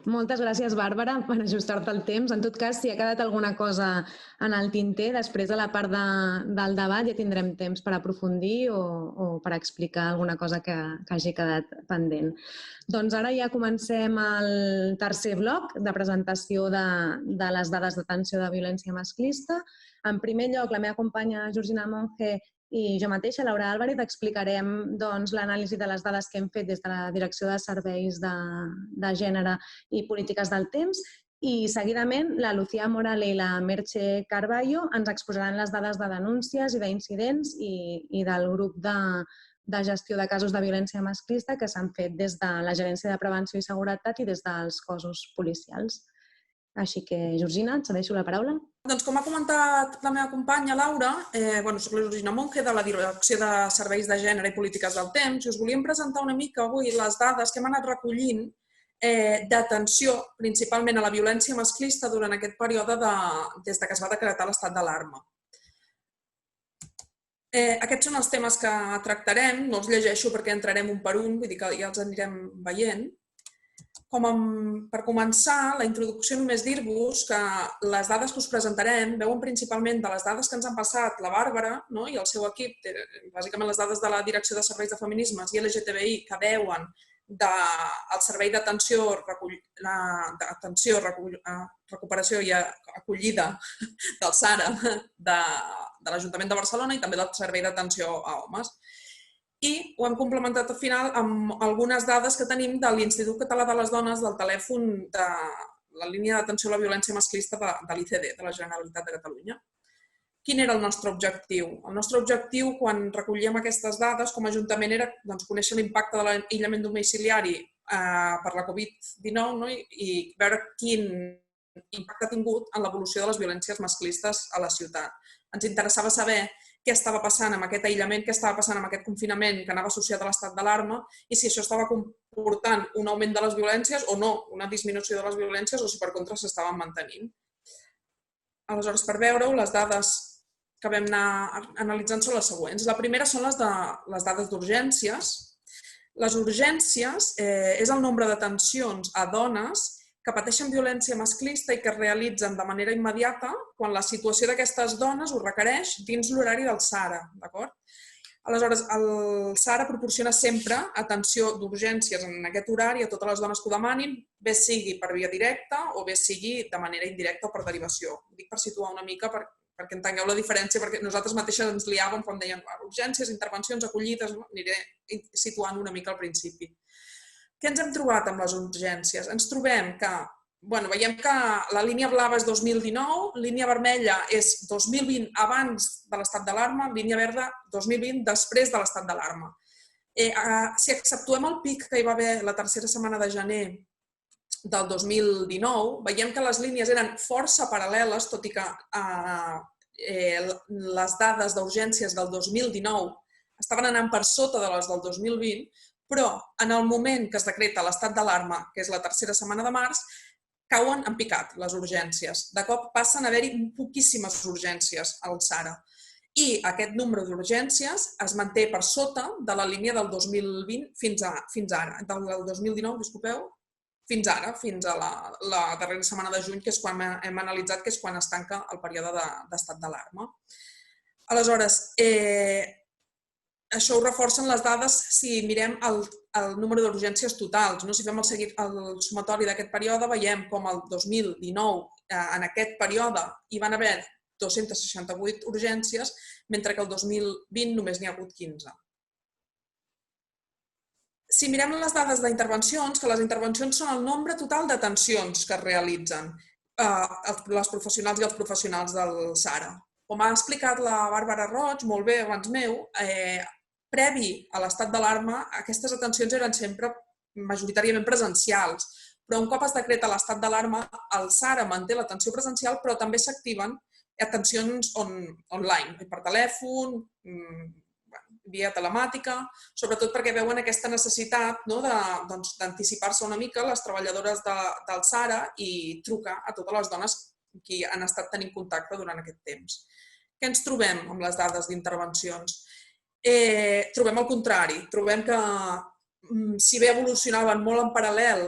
Moltes gràcies, Bàrbara, per ajustar-te el temps. En tot cas, si ha quedat alguna cosa en el tinter, després de la part del debat ja tindrem temps per aprofundir o per explicar alguna cosa que hagi quedat pendent. Doncs ara ja comencem el tercer bloc de presentació de les dades d'atenció de violència masclista. En primer lloc, la meva companya Georgina Monge i jo mateixa, Laura Álvarez, explicarem l'anàlisi de les dades que hem fet des de la Direcció de Serveis de Gènere i Polítiques del Temps i, seguidament, la Lucía Morale i la Merche Carballo ens exposaran les dades de denúncies i d'incidents i del grup de gestió de casos de violència masclista que s'han fet des de la Gerència de Prevenció i Seguretat i des dels cossos policials. Així que, Georgina, et cedeixo la paraula. Doncs com ha comentat la meva companya Laura, soc l'Origina Monge de la Direcció de Serveis de Gènere i Polítiques del Temps i us volíem presentar una mica avui les dades que hem anat recollint d'atenció principalment a la violència masclista durant aquest període des que es va decretar l'estat d'alarma. Aquests són els temes que tractarem, no els llegeixo perquè entrarem un per un, vull dir que ja els anirem veient. Per començar, la introducció només dir-vos que les dades que us presentarem veuen principalment de les dades que ens han passat la Bàrbara i el seu equip, bàsicament les dades de la Direcció de Serveis de Feminismes i LGTBI que veuen del Servei d'Atenció, Recuperació i Acollida del SARA de l'Ajuntament de Barcelona i també del Servei d'Atenció a Homes. I ho hem complementat al final amb algunes dades que tenim de l'Institut Català de les Dones del telèfon de la línia d'atenció a la violència masclista de l'ICD, de la Generalitat de Catalunya. Quin era el nostre objectiu? El nostre objectiu, quan recollíem aquestes dades, com a Ajuntament, era conèixer l'impacte de l'aïllament domiciliari per la Covid-19 i veure quin impacte ha tingut en l'evolució de les violències masclistes a la ciutat. Ens interessava saber què estava passant amb aquest aïllament, què estava passant amb aquest confinament que anava associat a l'estat d'alarma i si això estava comportant un augment de les violències o no, una disminució de les violències o si per contra s'estaven mantenint. Aleshores, per veure-ho, les dades que vam anar analitzant són les següents. La primera són les dades d'urgències. Les urgències és el nombre d'atencions a dones que pateixen violència masclista i que es realitzen de manera immediata quan la situació d'aquestes dones ho requereix dins l'horari del SARA. Aleshores, el SARA proporciona sempre atenció d'urgències en aquest horari a totes les dones que ho demanin, bé sigui per via directa o bé sigui de manera indirecta o per derivació. Ho dic per situar una mica perquè entengueu la diferència, perquè nosaltres mateixes ens liàvem quan deien urgències, intervencions, acollides, aniré situant una mica al principi. Què ens hem trobat amb les urgències? Ens trobem que, veiem que la línia blava és 2019, línia vermella és 2020 abans de l'estat d'alarma, línia verda 2020 després de l'estat d'alarma. Si exceptuem el pic que hi va haver la tercera setmana de gener del 2019, veiem que les línies eren força paral·leles, tot i que les dades d'urgències del 2019 estaven anant per sota de les del 2020, però en el moment que es decreta l'estat d'alarma, que és la tercera setmana de març, cauen en picat les urgències. De cop passen a haver-hi poquíssimes urgències al SARA. I aquest nombre d'urgències es manté per sota de la línia del 2020 fins ara. Del 2019, disculpeu, fins ara, fins a la darrera setmana de juny, que és quan hem analitzat, que és quan es tanca el període d'estat d'alarma. Aleshores, això ho reforcen les dades si mirem el número d'urgències totals. Si fem el sumatori d'aquest període, veiem com el 2019, en aquest període, hi van haver 268 urgències, mentre que el 2020 només n'hi ha hagut 15. Si mirem les dades d'intervencions, que les intervencions són el nombre total d'atencions que es realitzen les professionals i els professionals del SARA. Com ha explicat la Bàrbara Roig, molt bé abans meu, previ a l'estat d'alarma, aquestes atencions eren sempre majoritàriament presencials, però un cop es decreta l'estat d'alarma, el SARA manté l'atenció presencial, però també s'activen atencions online, per telèfon, via telemàtica, sobretot perquè veuen aquesta necessitat d'anticipar-se una mica les treballadores del SARA i trucar a totes les dones que han estat tenint contacte durant aquest temps. Què ens trobem amb les dades d'intervencions? Trobem el contrari. Trobem que si bé evolucionaven molt en paral·lel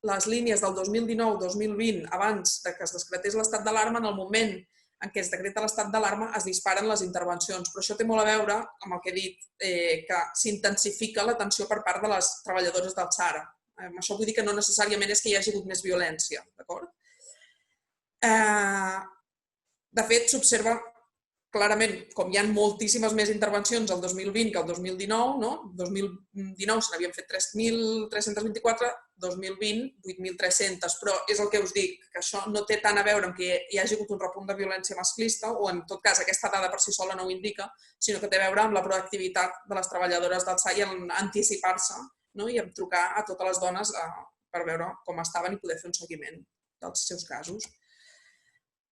les línies del 2019-2020 abans que es decretés l'estat d'alarma, en el moment en què es decreta l'estat d'alarma es disparen les intervencions. Però això té molt a veure amb el que he dit, que s'intensifica l'atenció per part de les treballadores del SARA. Amb això vull dir que no necessàriament és que hi hagi hagut més violència, d'acord? De fet, s'observa clarament, com hi ha moltíssimes més intervencions el 2020 que el 2019, el 2019 se n'havien fet 3.324, 2020 8.300, però és el que us dic, que això no té tant a veure amb que hi hagi hagut un repunt de violència masclista, o en tot cas aquesta dada per si sola no ho indica, sinó que té a veure amb la proactivitat de les treballadores del SAI en anticipar-se i en trucar a totes les dones per veure com estaven i poder fer un seguiment dels seus casos.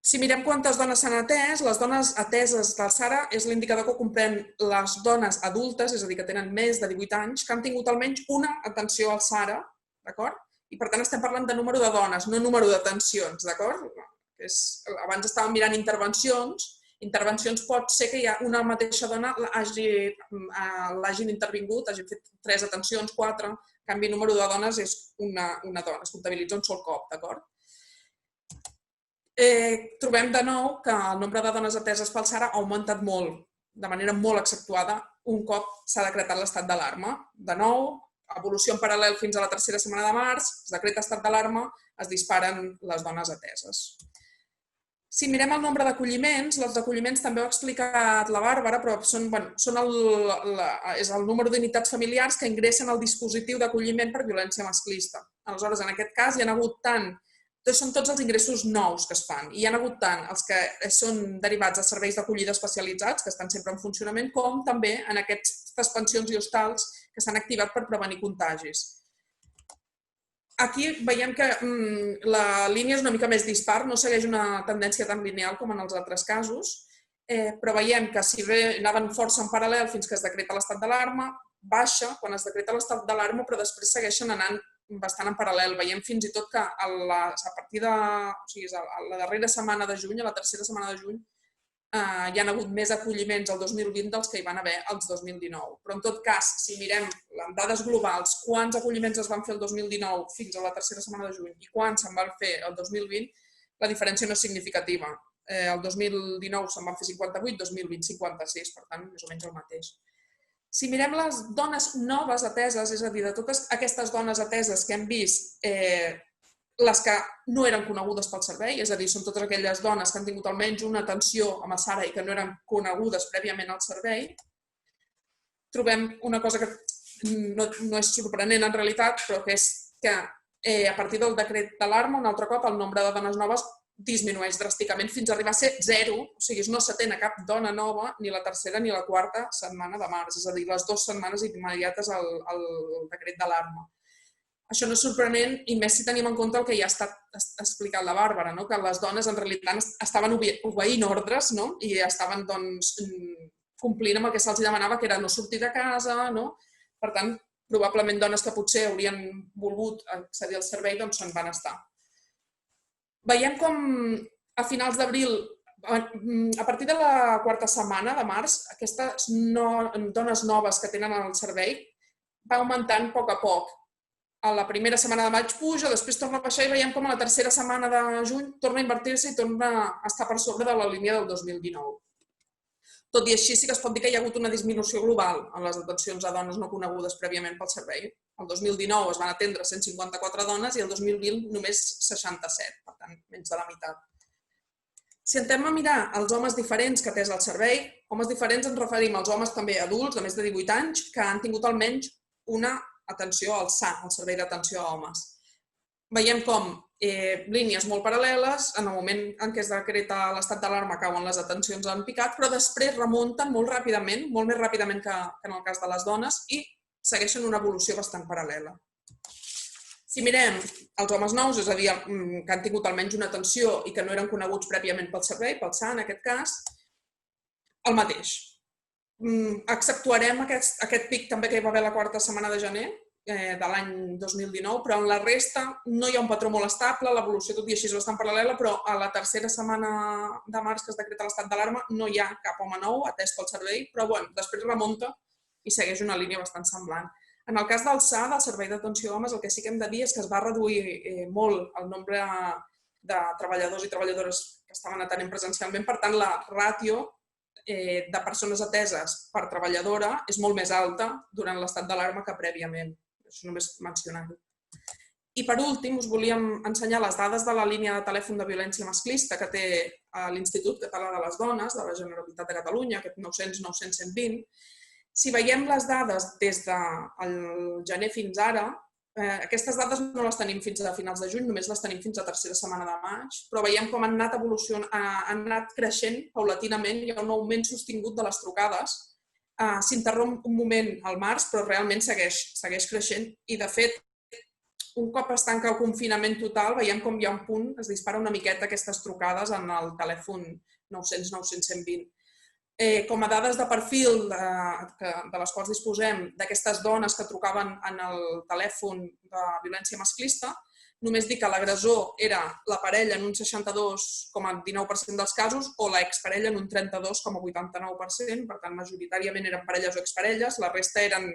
Si mirem quantes dones s'han atès, les dones ateses del SARA és l'indicador que comprèn les dones adultes, és a dir, que tenen més de 18 anys, que han tingut almenys una atenció al SARA, d'acord? I per tant estem parlant de número de dones, no número d'atencions, d'acord? Abans estàvem mirant intervencions. Intervencions pot ser que una mateixa dona l'hagin intervingut, hagin fet 3 atencions, 4, en canvi número de dones és una dona, es comptabilitza un sol cop, d'acord? Trobem de nou que el nombre de dones ateses pel SARA ha augmentat molt, de manera molt accentuada, un cop s'ha decretat l'estat d'alarma. De nou, evolució en paral·lel fins a la 3a setmana de març, es decreta estat d'alarma, es disparen les dones ateses. Si mirem el nombre d'acolliments, els acolliments també ho ha explicat la Bàrbara, però és el número d'unitats familiars que ingressen al dispositiu d'acolliment per violència masclista. Aleshores, en aquest cas, hi ha hagut tant, són tots els ingressos nous que es fan, i hi ha hagut tant els que són derivats de serveis d'acollida especialitzats, que estan sempre en funcionament, com també en aquestes pensions i hostals que s'han activat per prevenir contagis. Aquí veiem que la línia és una mica més dispar, no segueix una tendència tan lineal com en els altres casos, però veiem que si bé anaven força en paral·lel fins que es decreta l'estat d'alarma, baixa quan es decreta l'estat d'alarma, però després segueixen anant bastant en paral·lel. Veiem fins i tot que a partir de la darrera setmana de juny, a la 3a setmana de juny, hi ha hagut més acolliments el 2020 dels que hi van haver els 2019. Però en tot cas, si mirem en dades globals, quants acolliments es van fer el 2019 fins a la 3a setmana de juny i quants se'n van fer el 2020, la diferència no és significativa. El 2019 se'n van fer 58, 2020 56, per tant, més o menys el mateix. Si mirem les dones noves ateses, és a dir, de totes aquestes dones ateses que hem vist, les que no eren conegudes pel servei, és a dir, són totes aquelles dones que han tingut almenys una atenció amb el SARA i que no eren conegudes prèviament al servei, trobem una cosa que no és sorprenent en realitat, però que és que a partir del decret d'alarma, un altre cop, el nombre de dones noves disminueix dràsticament fins a arribar a ser 0, o sigui, no s'atén a cap dona nova ni la 3a ni la 4a setmana de març, és a dir, les 2 setmanes immediates al decret d'alarma. Això no és sorprenent i més si tenim en compte el que ja ha estat explicat la Bàrbara, que les dones en realitat estaven obeint ordres i estaven complint amb el que se'ls demanava, que era no sortir de casa. Per tant, probablement dones que potser haurien volgut accedir al servei se'n van estar. Veiem com a finals d'abril, a partir de la 4a setmana de març, aquestes dones noves que tenen el servei va augmentant a poc. A la primera setmana de maig puja, després torna a baixar i veiem com a la 3a setmana de juny torna a invertir-se i torna a estar per sobre de la línia del 2019. Tot i així, sí que es pot dir que hi ha hagut una disminució global en les atencions a dones no conegudes prèviament pel servei. El 2019 es van atendre 154 dones i el 2020 només 67, per tant, menys de la meitat. Si entrem a mirar els homes diferents que ha atès el servei, homes diferents ens referim als homes també adults de més de 18 anys que han tingut almenys una atenció al SAN, al Servei d'Atenció a Homes. Veiem com línies molt paral·leles, en el moment en què es decreta l'estat d'alarma cauen les atencions en picat, però després remunten molt ràpidament, molt més ràpidament que en el cas de les dones, i segueixen una evolució bastant paral·lela. Si mirem els homes nous, és a dir, que han tingut almenys una atenció i que no eren coneguts prèviament pel servei, pel SAN en aquest cas, el mateix. Exceptuarem aquest pic també que hi va haver la 4a setmana de gener de l'any 2019, però en la resta no hi ha un patró molt estable, l'evolució tot i així és bastant paral·lela, però a la 3a setmana de març que es decreta l'estat d'alarma no hi ha cap home nou atès pel servei, però després remunta i segueix una línia bastant semblant. En el cas del SA, del Servei d'Atenció a Homes, el que sí que hem de dir és que es va reduir molt el nombre de treballadors i treballadores que estaven atenent presencialment, per tant la ràtio de persones ateses per treballadora és molt més alta durant l'estat d'alarma que prèviament. Això només mencionar-ho. I per últim, us volíem ensenyar les dades de la línia de telèfon de violència masclista que té l'Institut Català de les Dones de la Generalitat de Catalunya, aquest 900-900-120. Si veiem les dades des del gener fins ara, aquestes dades no les tenim fins a finals de juny, només les tenim fins a la 3a setmana de maig, però veiem com han anat creixent paulatinament, hi ha un augment sostingut de les trucades. S'interromp un moment al març, però realment segueix creixent i, de fet, un cop es tanca el confinament total, veiem com hi ha un punt, es dispara una miqueta aquestes trucades en el telèfon 900 900 120. Com a dades de perfil de les quals disposem d'aquestes dones que trucaven en el telèfon de violència masclista, només dir que l'agressor era la parella en un 62,19% dels casos o l'exparella en un 32,89%, per tant, majoritàriament eren parelles o exparelles, la resta eren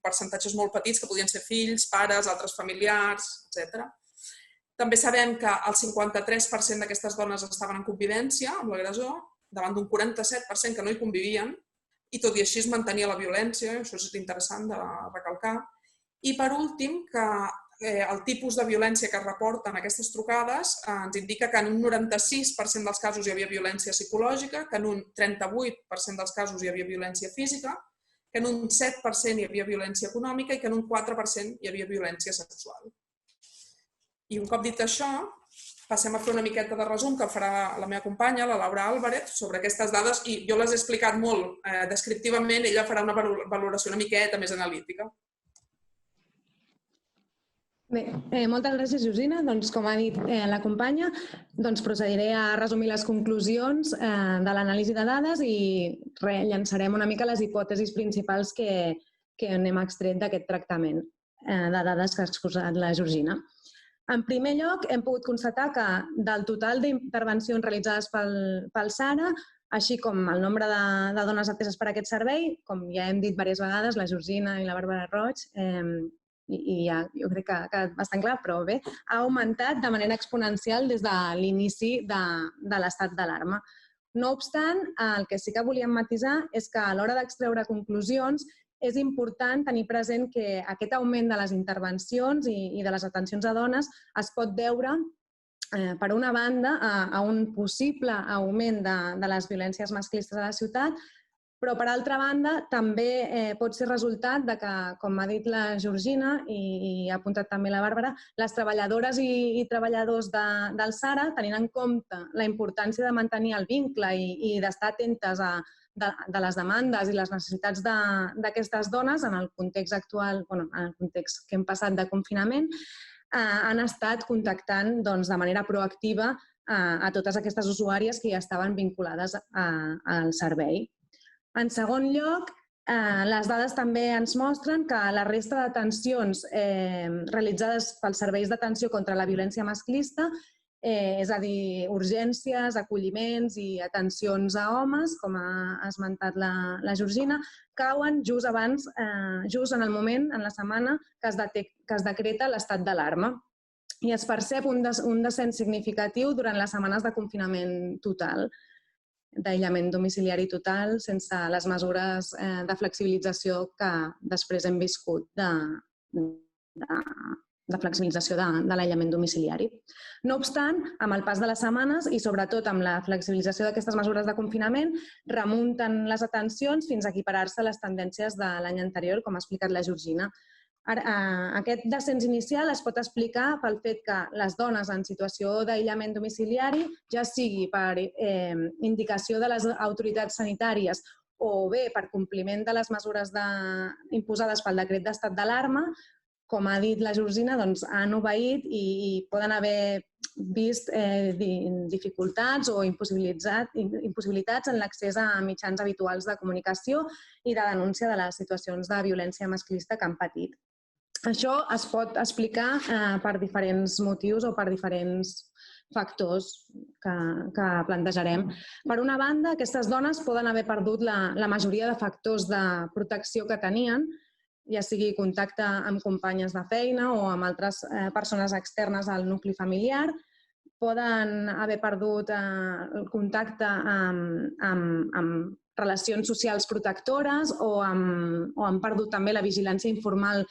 percentatges molt petits que podien ser fills, pares, altres familiars, etc. També sabem que el 53% d'aquestes dones estaven en convivència amb l'agressor, davant d'un 47% que no hi convivien, i tot i així es mantenia la violència, això és interessant de recalcar. I per últim, que el tipus de violència que es reporten aquestes trucades ens indica que en un 96% dels casos hi havia violència psicològica, que en un 38% dels casos hi havia violència física, que en un 7% hi havia violència econòmica i que en un 4% hi havia violència sexual. I un cop dit això, passem a fer una miqueta de resum que farà la meva companya, la Laura Álvarez, sobre aquestes dades, i jo les he explicat molt descriptivament, ella farà una valoració una miqueta més analítica. Bé, moltes gràcies, Georgina. Doncs, com ha dit la companya, procediré a resumir les conclusions de l'anàlisi de dades i llançarem una mica les hipòtesis principals que n'hem extret d'aquest tractament de dades que ha exposat la Georgina. En primer lloc, hem pogut constatar que del total d'intervencions realitzades pel SARA, així com el nombre de dones ateses per aquest servei, com ja hem dit diverses vegades, la Georgina i la Bàrbara Roig, i ja jo crec que ha quedat bastant clar, però bé, ha augmentat de manera exponencial des de l'inici de l'estat d'alarma. No obstant, el que sí que volíem matisar és que a l'hora d'extreure conclusions és important tenir present que aquest augment de les intervencions i de les atencions a dones es pot veure, per una banda, a un possible augment de les violències masclistes a la ciutat, però, per altra banda, també pot ser resultat de que, com ha dit la Georgina i ha apuntat també la Bàrbara, les treballadores i treballadors del SARA, tenint en compte la importància de mantenir el vincle i d'estar atentes de les demandes i les necessitats d'aquestes dones en el context actual, en el context que hem passat de confinament, han estat contactant de manera proactiva a totes aquestes usuàries que ja estaven vinculades al servei. En segon lloc, les dades també ens mostren que la resta d'atencions realitzades pels serveis d'atenció contra la violència masclista, és a dir, urgències, acolliments i atencions a homes, com ha esmentat la Georgina, cauen just abans, just en el moment, en la setmana que es decreta l'estat d'alarma. I es percep un descens significatiu durant les setmanes de confinament total, d'aïllament domiciliari total, sense les mesures de flexibilització que després hem viscut de flexibilització de l'aïllament domiciliari. No obstant, amb el pas de les setmanes i sobretot amb la flexibilització d'aquestes mesures de confinament, remunten les atencions fins a equiparar-se a les tendències de l'any anterior, com ha explicat la Georgina. Aquest descens inicial es pot explicar pel fet que les dones en situació d'aïllament domiciliari, ja sigui per indicació de les autoritats sanitàries o bé per compliment de les mesures imposades pel decret d'estat d'alarma, com ha dit la Georgina, han obeït i poden haver vist dificultats o impossibilitats en l'accés a mitjans habituals de comunicació i de denúncia de les situacions de violència masclista que han patit. Això es pot explicar per diferents motius o per diferents factors que plantejarem. Per una banda, aquestes dones poden haver perdut la majoria de factors de protecció que tenien, ja sigui contacte amb companyes de feina o amb altres persones externes al nucli familiar, poden haver perdut el contacte amb relacions socials protectores o han perdut també la vigilància informal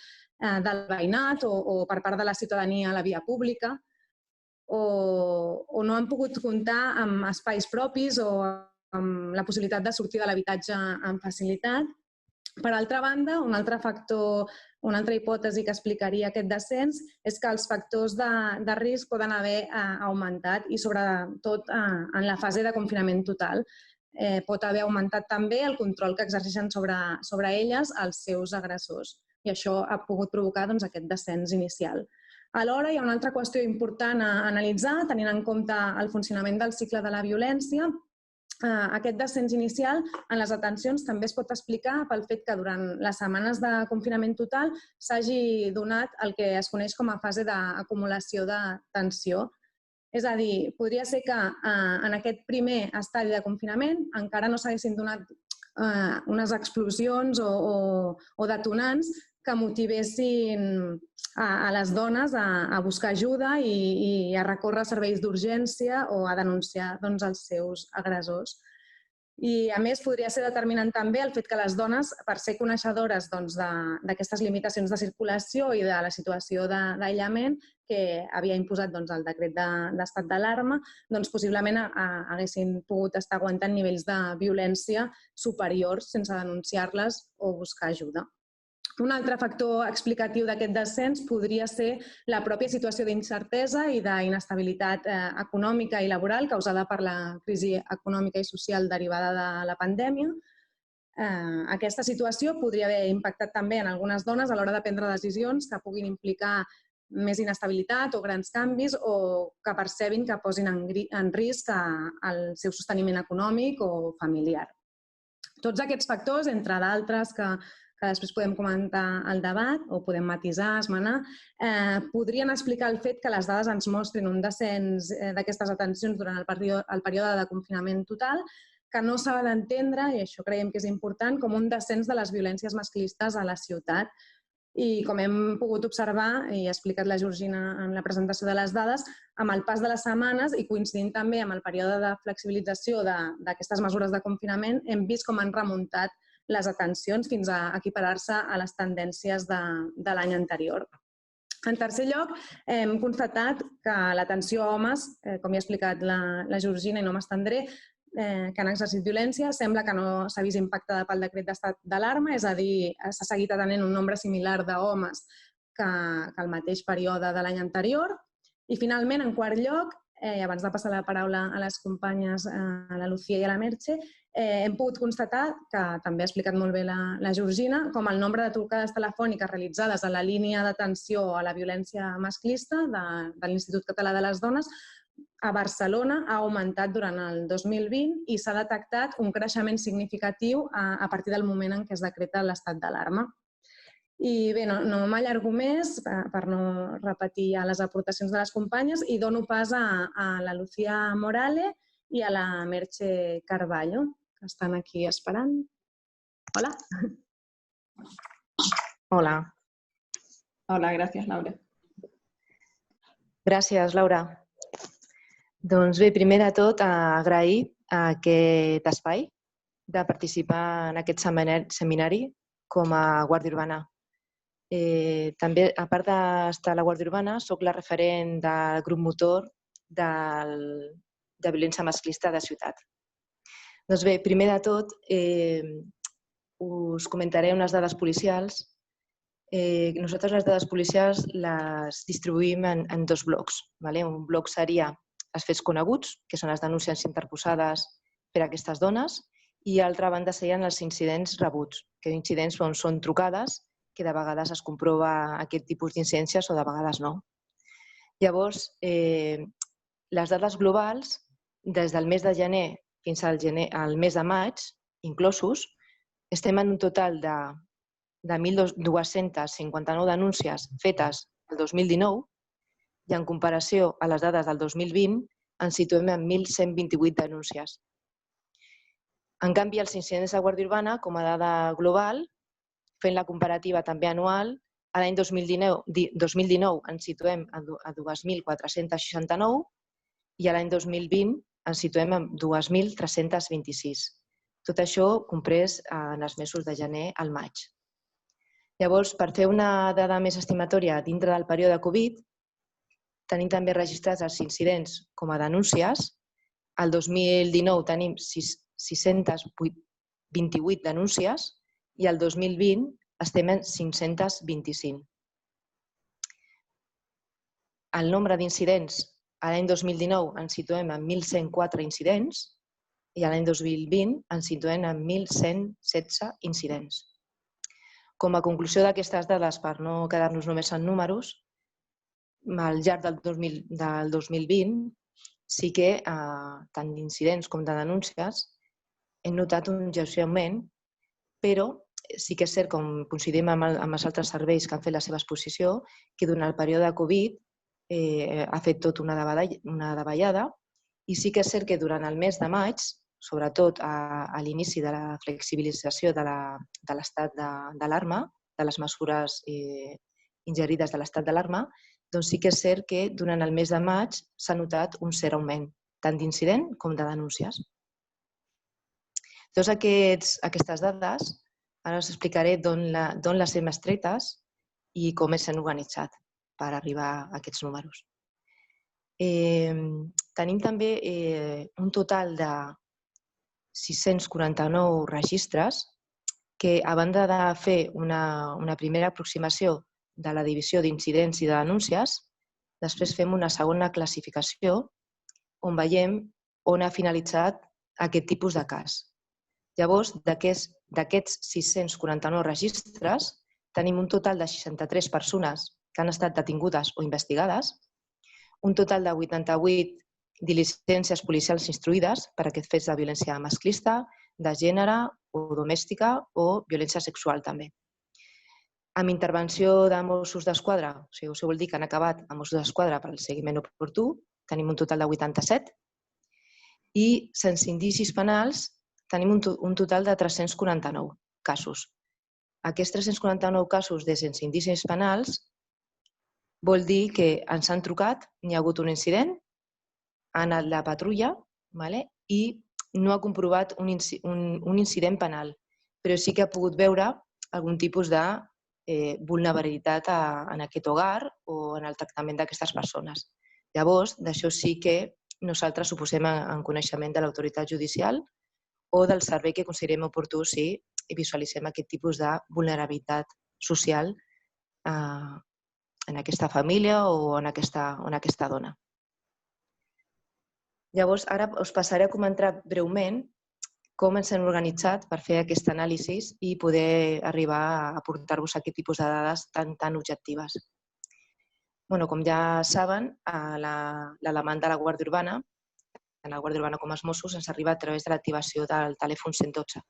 del veïnat o per part de la ciutadania a la via pública, o no han pogut comptar amb espais propis o amb la possibilitat de sortir de l'habitatge amb facilitat. Per altra banda, un altre factor, una altra hipòtesi que explicaria aquest descens és que els factors de risc poden haver augmentat i sobretot en la fase de confinament total. Pot haver augmentat també el control que exerceixen sobre elles els seus agressors. i això ha pogut provocar aquest descens inicial. Alhora, hi ha una altra qüestió important a analitzar, tenint en compte el funcionament del cicle de la violència. Aquest descens inicial en les atencions també es pot explicar pel fet que durant les setmanes de confinament total s'hagi donat el que es coneix com a fase d'acumulació de tensió. És a dir, podria ser que en aquest primer estadi de confinament encara no s'haguessin donat unes explosions o detonants que motivessin a les dones a buscar ajuda i a recórrer a serveis d'urgència o a denunciar els seus agressors. I, a més, podria ser determinant també el fet que les dones, per ser coneixedores d'aquestes limitacions de circulació i de la situació d'aïllament que havia imposat el decret d'estat d'alarma, possiblement haguessin pogut estar aguantant nivells de violència superiors sense denunciar-les o buscar ajuda. Un altre factor explicatiu d'aquest descens podria ser la pròpia situació d'incertesa i d'inestabilitat econòmica i laboral causada per la crisi econòmica i social derivada de la pandèmia. Aquesta situació podria haver impactat també en algunes dones a l'hora de prendre decisions que puguin implicar més inestabilitat o grans canvis o que percebin que posin en risc el seu sosteniment econòmic o familiar. Tots aquests factors, entre d'altres que després podem comentar al debat o podem matisar, esmenar, podrien explicar el fet que les dades ens mostrin un descens d'aquestes atencions durant el període de confinament total, que no s'ha d'entendre, i això creiem que és important, com un descens de les violències masclistes a la ciutat. I com hem pogut observar, i ha explicat la Georgina en la presentació de les dades, amb el pas de les setmanes i coincidint també amb el període de flexibilització d'aquestes mesures de confinament, hem vist com han remuntat les atencions fins a equiparar-se a les tendències de l'any anterior. En tercer lloc, hem constatat que l'atenció a homes, com ja ha explicat la Georgina i no m'estendré, que han exercit violència, sembla que no s'ha vist impactada pel decret d'estat d'alarma, és a dir, s'ha seguit atenent un nombre similar d'homes que el mateix període de l'any anterior. I finalment, en quart lloc, abans de passar la paraula a les companyes, a la Lucía i a la Merche, hem pogut constatar, que també ha explicat molt bé la Georgina, com el nombre de trucades telefòniques realitzades a la línia d'atenció a la violència masclista de l'Institut Català de les Dones a Barcelona ha augmentat durant el 2020 i s'ha detectat un creixement significatiu a partir del moment en què es decreta l'estat d'alarma. I bé, no m'allargo més per no repetir les aportacions de les companyes i dono pas a la Lucía Morale i a la Merche Carballo, que estan aquí esperant. Hola. Hola. Hola, gràcies, Laura. Gràcies, Laura. Doncs bé, primer de tot, agrair aquest espai de participar en aquest seminari com a Guàrdia Urbana. També, a part d'estar a la Guàrdia Urbana, soc la referent del grup motor de violència masclista de ciutat. Doncs bé, primer de tot, us comentaré unes dades policials. Nosaltres les dades policials les distribuïm en dos blocs. Un bloc seria els fets coneguts, que són les denúncies interposades per a aquestes dones, i l'altra banda serien els incidents rebuts, que incidents són trucades, que de vegades es comprova aquest tipus d'incidències o de vegades no. Llavors, les dades globals, des del mes de gener fins al mes de maig, inclosos, estem en un total de 1.259 denúncies fetes el 2019 i en comparació a les dades del 2020 ens situem en 1.128 denúncies. En canvi, els incidents de Guàrdia Urbana, com a dada global, fent la comparativa també anual, a l'any 2019 ens situem a 2.469 i a l'any 2020 ens situem en 2.326. Tot això comprès en els mesos de gener al maig. Llavors, per fer una dada més estimatòria dintre del període Covid, tenim també registrats els incidents com a denúncies. El 2019 tenim 628 denúncies i el 2020 estem en 525. El nombre d'incidents, a l'any 2019 ens situem en 1.104 incidents i a l'any 2020 ens situem en 1.116 incidents. Com a conclusió d'aquestes dades, per no quedar-nos només en números, al llarg del 2020 sí que tant d'incidents com de denúncies hem notat un lleuger augment, però sí que és cert, com coincidim amb els altres serveis que han fet la seva exposició, que durant el període de Covid ha fet tot una davallada i sí que és cert que durant el mes de maig, sobretot a l'inici de la flexibilització de l'estat d'alarma, de les mesures ingerides de l'estat d'alarma, doncs sí que és cert que durant el mes de maig s'ha notat un cert augment, tant d'incident com de denúncies. Totes aquestes dades, ara us explicaré d'on les hem extretes i com s'han organitzat per arribar a aquests números. Tenim també un total de 649 registres que, a banda de fer una primera aproximació de la divisió d'incidents i de denúncies, després fem una segona classificació on veiem on ha finalitzat aquest tipus de cas. Llavors, d'aquests 649 registres, tenim un total de 63 persones que han estat detingudes o investigades, un total de 88 diligències policials instruïdes per aquests fets de violència masclista, de gènere o domèstica o violència sexual també. Amb intervenció de Mossos d'Esquadra, o sigui, això vol dir que han acabat amb Mossos d'Esquadra per al seguiment oportú, tenim un total de 87, i sense indicis penals tenim un total de 349 casos. Aquests 349 casos de sense indicis penals vol dir que ens han trucat, n'hi ha hagut un incident, ha anat la patrulla i no ha comprovat un incident penal, però sí que ha pogut veure algun tipus de vulnerabilitat en aquest hogar o en el tractament d'aquestes persones. Llavors, d'això sí que nosaltres ho posem en coneixement de l'autoritat judicial o del servei que considerem oportú si visualitzem aquest tipus de vulnerabilitat social en aquesta família o en aquesta dona. Llavors, ara us passaré a comentar breument com ens hem organitzat per fer aquesta anàlisi i poder arribar a aportar-vos aquest tipus de dades tan objectives. Com ja saben, la demanda de la Guàrdia Urbana, tant la Guàrdia Urbana com els Mossos, ens arriba a través de l'activació del telèfon 112,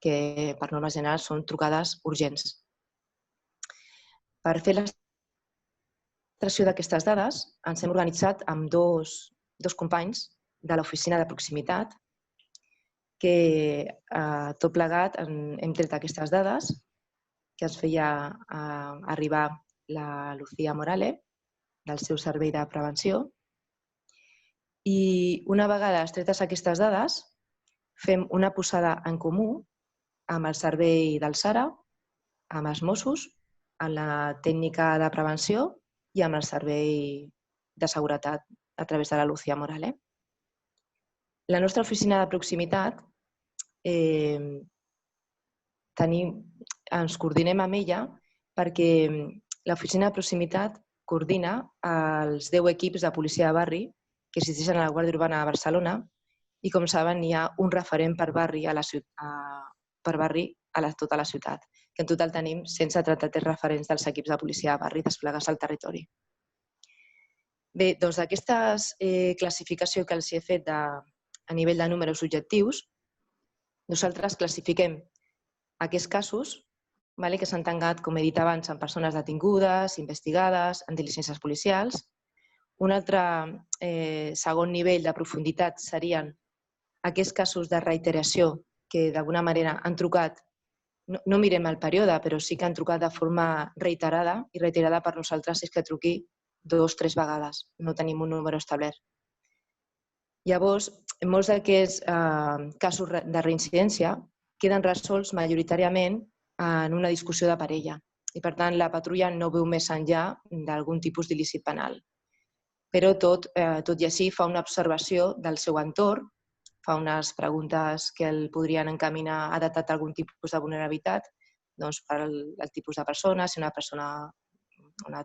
que per norma general són trucades urgents. Per fer l'extracció d'aquestes dades, ens hem organitzat amb dos companys de l'oficina de proximitat que tot plegat hem tret aquestes dades que ens feia arribar la Lucía Morales del seu servei de prevenció i una vegada extretes aquestes dades fem una posada en comú amb el servei del SARA, amb els Mossos, amb la tècnica de prevenció i amb el servei de seguretat a través de la Lucía Morales. La nostra oficina de proximitat ens coordinem amb ella perquè l'oficina de proximitat coordina els 10 equips de policia de barri que existeixen a la Guàrdia Urbana de Barcelona i, com saben, hi ha un referent per barri a tota la ciutat, que en total tenim 133 referents dels equips de policia de barri desplegats al territori. Bé, doncs d'aquesta classificació que els he fet a nivell de números objectius, nosaltres classifiquem aquests casos que s'han tancat, com he dit abans, en persones detingudes, investigades, en diligències policials. Un altre segon nivell de profunditat serien aquests casos de reiteració que d'alguna manera han trucat, no mirem el període, però sí que han trucat de forma reiterada, i reiterada per nosaltres és que truqui 2 o 3 vegades, no tenim un número establert. Llavors, molts d'aquests casos de reincidència queden resolts majoritàriament en una discussió de parella i, per tant, la patrulla no veu més enllà d'algun tipus d'il·lícit penal. Però tot i així fa una observació del seu entorn, fa unes preguntes que el podrien encaminar a detectar algun tipus de vulnerabilitat per al tipus de persona, si una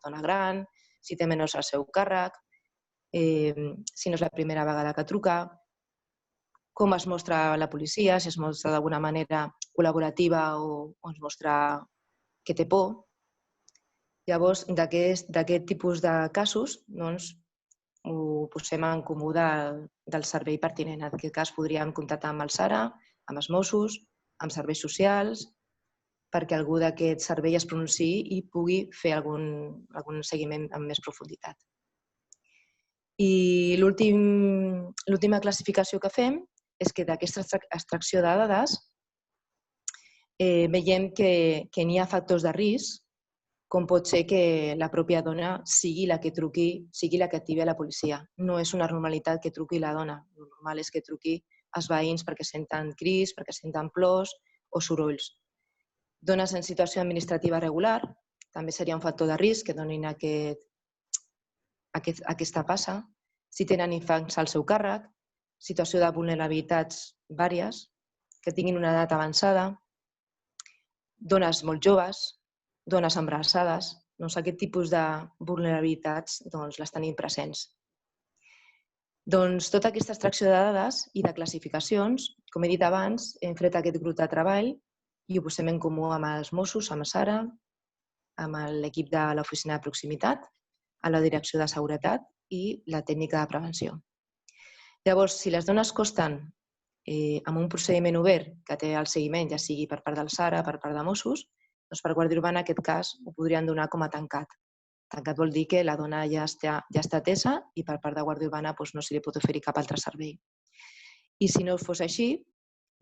dona gran, si té menors al seu càrrec, si no és la primera vegada que truca, com es mostra la policia, si es mostra d'alguna manera col·laborativa o es mostra que té por. Llavors, d'aquest tipus de casos, doncs, ho posem en comú del servei pertinent. En aquest cas podríem contactar amb el SARA, amb els Mossos, amb serveis socials, perquè algú d'aquest servei es pronunciï i pugui fer algun seguiment amb més profunditat. I l'última classificació que fem és que d'aquesta extracció de dades veiem que n'hi ha factors de risc, com pot ser que la pròpia dona sigui la que truqui, sigui la que activi a la policia. No és una normalitat que truqui la dona. El normal és que truqui els veïns perquè senten crits, perquè senten plors o sorolls. Dones en situació administrativa regular també seria un factor de risc que donin aquesta passa. Si tenen infants al seu càrrec, situació de vulnerabilitats vàries, que tinguin una edat avançada, dones molt joves, dones embarassades, doncs aquest tipus de vulnerabilitats les tenim presents. Doncs tota aquesta extracció de dades i de classificacions, com he dit abans, hem fet aquest grup de treball i ho posem en comú amb els Mossos, amb el SARA, amb l'equip de l'oficina de proximitat, a la direcció de seguretat i la tècnica de prevenció. Llavors, si les dones consten amb un procediment obert que té el seguiment, ja sigui per part del SARA, per part de Mossos, doncs per Guàrdia Urbana aquest cas ho podrien donar com a tancat. Tancat vol dir que la dona ja està atesa i per part de Guàrdia Urbana no se li pot oferir cap altre servei. I si no fos així,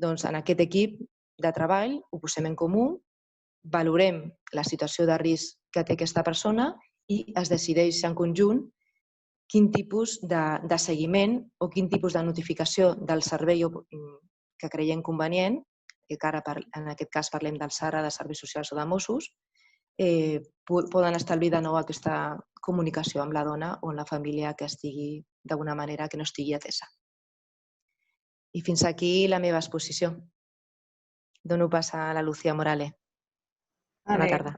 doncs en aquest equip de treball ho posem en comú, valorem la situació de risc que té aquesta persona i es decideix en conjunt quin tipus de seguiment o quin tipus de notificació del servei que creiem convenient, que ara en aquest cas parlem del SARA, de Serveis Socials o de Mossos, poden establir de nou aquesta comunicació amb la dona o amb la família que estigui d'alguna manera que no estigui atesa. I fins aquí la meva exposició. Dono pas a la Lucía Morales. Bona tarda.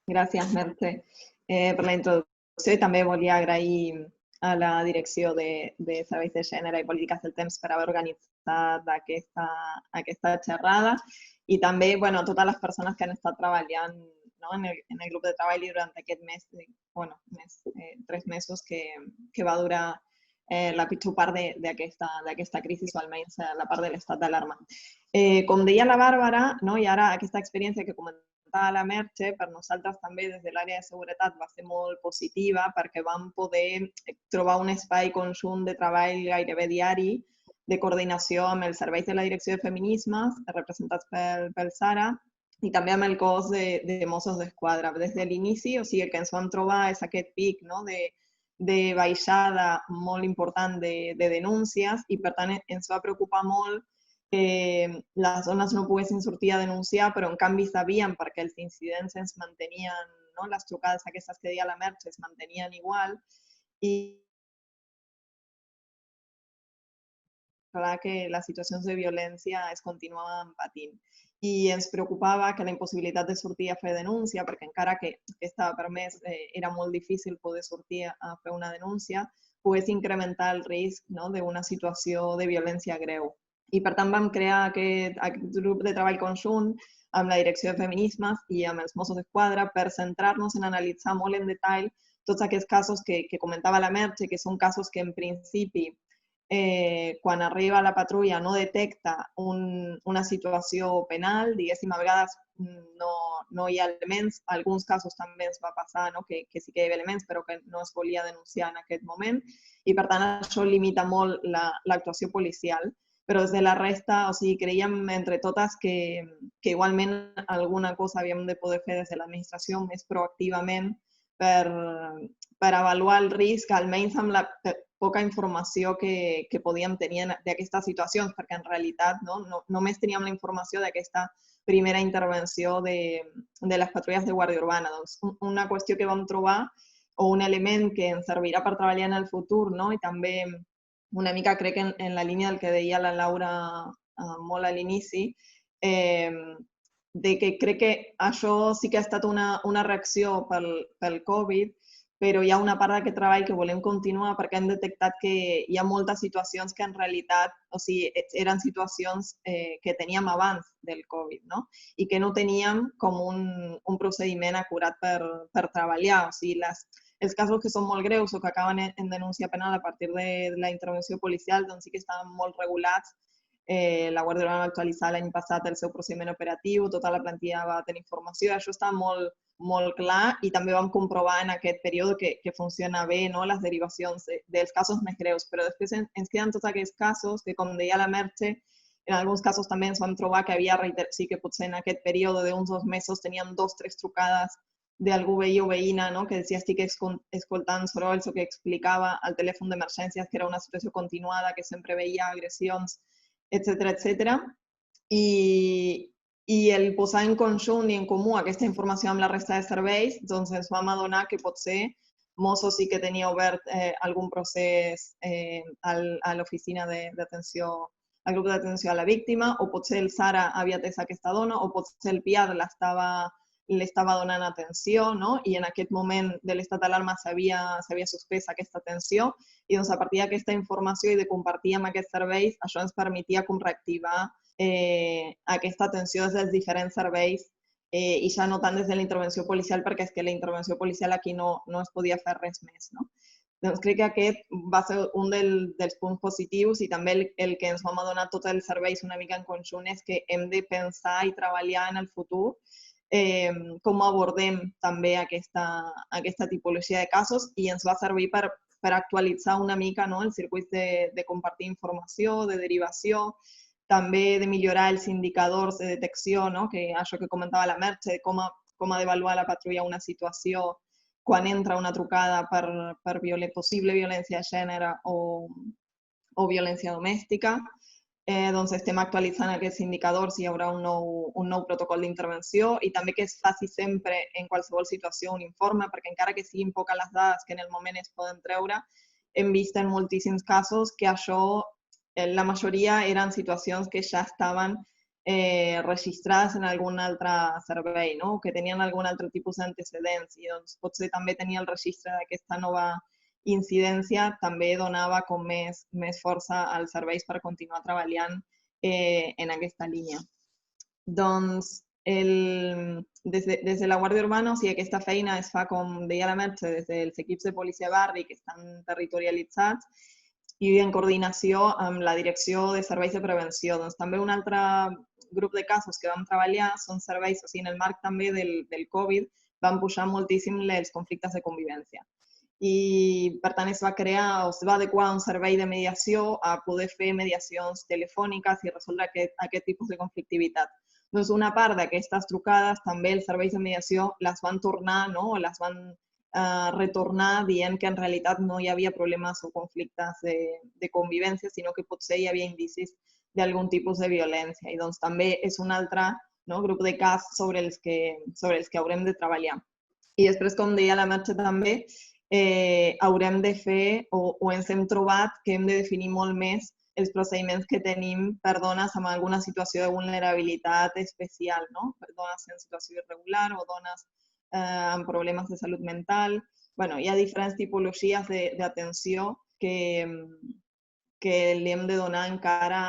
Gràcies, Mercè, per la introducció i també volia agrair a la Direcció de Serveis de Gènere i Polítiques del Temps per haver organitzat aquesta xerrada i també a totes les persones que han estat treballant en el grup de treball i durant aquest mes, 3 mesos que va durar la pitjor part d'aquesta crisi o almenys la part de l'estat d'alarma. Com deia la Bàrbara, i ara aquesta experiència que comentava la Mercè, per nosaltres també des de l'àrea de seguretat va ser molt positiva perquè vam poder trobar un espai conjunt de treball gairebé diari de coordinació amb els serveis de la Direcció de Feminismes, representats pel SARA, i també amb el cos de Mossos d'Esquadra. Des de l'inici, o sigui, el que ens vam trobar és aquest pic de baixada molt important de denúncies i, per tant, ens va preocupar molt que les dones no poguessin sortir a denunciar, però en canvi sabíem perquè els incidents ens mantenien, les trucades aquestes que deia la Mercè es mantenien igual i clar que les situacions de violència es continuaven patint. I ens preocupava que la impossibilitat de sortir a fer denúncia, perquè encara que estava permès, era molt difícil poder sortir a fer una denúncia, pogués incrementar el risc d'una situació de violència greu. I per tant vam crear aquest grup de treball conjunt amb la Direcció de Feminismes i amb els Mossos d'Esquadra per centrar-nos en analitzar molt en detall tots aquests casos que comentava la Mercè, que són casos que en principi quan arriba la patrulla no detecta una situació penal, diguéssim, a vegades no hi ha elements, en alguns casos també ens va passar que sí que hi havia elements però que no es volia denunciar en aquest moment i per tant això limita molt l'actuació policial. Però des de la resta, o sigui, creiem entre totes que igualment alguna cosa havíem de poder fer des de l'administració més proactivament per avaluar el risc, almenys amb la poca informació que podíem tenir d'aquestes situacions, perquè en realitat només teníem la informació d'aquesta primera intervenció de les patrulles de Guàrdia Urbana. Doncs una qüestió que vam trobar o un element que ens servirà per treballar en el futur i també una mica crec en la línia del que deia la Laura molt a l'inici, de que crec que això sí que ha estat una reacció pel Covid, però hi ha una part d'aquest treball que volem continuar perquè hem detectat que hi ha moltes situacions que en realitat, o sigui, eren situacions que teníem abans del Covid, no? I que no teníem com un procediment acurat per treballar. O sigui, els casos que són molt greus o que acaben en denúncia penal a partir de la intervenció policial, doncs sí que estaven molt regulats. La Guàrdia Urbana va actualitzar l'any passat el seu procediment operatiu, tota la plantilla va tenir informació, això està molt clar i també vam comprovar en aquest període que funciona bé, no? Les derivacions dels casos més greus, però després ens queden tots aquests casos que, com deia la Merche, en alguns casos també ens vam trobar que havia sí que potser en aquest període d'uns 2 mesos teníem 2 o 3 trucades d'algú veí o veïna, no? Que decía estic escoltant sorolls o que explicava al telèfon d'emergències que era una situació continuada, que sempre veia agressions, etcètera, etcètera. I el posar en conjunt i en comú aquesta informació amb la resta de serveis, doncs ens vam adonar que potser Mossos sí que tenia obert algun procés a l'oficina d'atenció, al grup d'atenció a la víctima, o potser el SARA havia atès aquesta dona, o potser el PIAR l'estava donant atenció, no? I en aquest moment de l'estat d'alarma s'havia suspès aquesta atenció i doncs a partir d'aquesta informació i de compartir amb aquests serveis, això ens permetia com reactivar aquesta atenció des dels diferents serveis i ja no tant des de la intervenció policial, perquè és que la intervenció policial aquí no es podia fer res més, no? Doncs crec que aquest va ser un dels punts positius i també el que ens vam adonar tots els serveis una mica en conjunt és que hem de pensar i treballar en el futur com abordem també aquesta tipologia de casos i ens va servir per actualitzar una mica els circuits de compartir informació, de derivació, també de millorar els indicadors de detecció, que això que comentava la Merche, com ha d'avaluar la patrulla una situació quan entra una trucada per possible violència de gènere o violència domèstica. Doncs estem actualitzant aquests indicadors i hi haurà un nou protocol d'intervenció i també que es faci sempre en qualsevol situació un informe, perquè encara que siguin poques les dades que en el moment es poden treure, hem vist en moltíssims casos que això, la majoria eren situacions que ja estaven registrades en algun altre servei, no? O que tenien algun altre tipus d'antecedents i doncs potser també tenir el registre d'aquesta nova incidència també donava com més força als serveis per continuar treballant en aquesta línia. Doncs des de la Guàrdia Urbana, o sigui, aquesta feina es fa, com deia la Merche, des dels equips de policia barri que estan territorialitzats i en coordinació amb la Direcció de Serveis de Prevenció. Doncs també un altre grup de casos que vam treballar són serveis, o sigui, en el marc també del Covid, van pujar moltíssim els conflictes de convivència. I, per tant, es va adequar un servei de mediació a poder fer mediacions telefòniques i resoldre aquest tipus de conflictivitat. Doncs una part d'aquestes trucades també els serveis de mediació les van tornar, o les van retornar dient que en realitat no hi havia problemes o conflictes de convivència, sinó que potser hi havia indicis d'algun tipus de violència. I doncs també és un altre grup de cas sobre els que haurem de treballar. I després, com deia la Merche també, haurem de fer o ens hem trobat que hem de definir molt més els procediments que tenim per dones amb alguna situació de vulnerabilitat especial, per dones en situació irregular o dones amb problemes de salut mental. Hi ha diferents tipologies d'atenció que li hem de donar encara,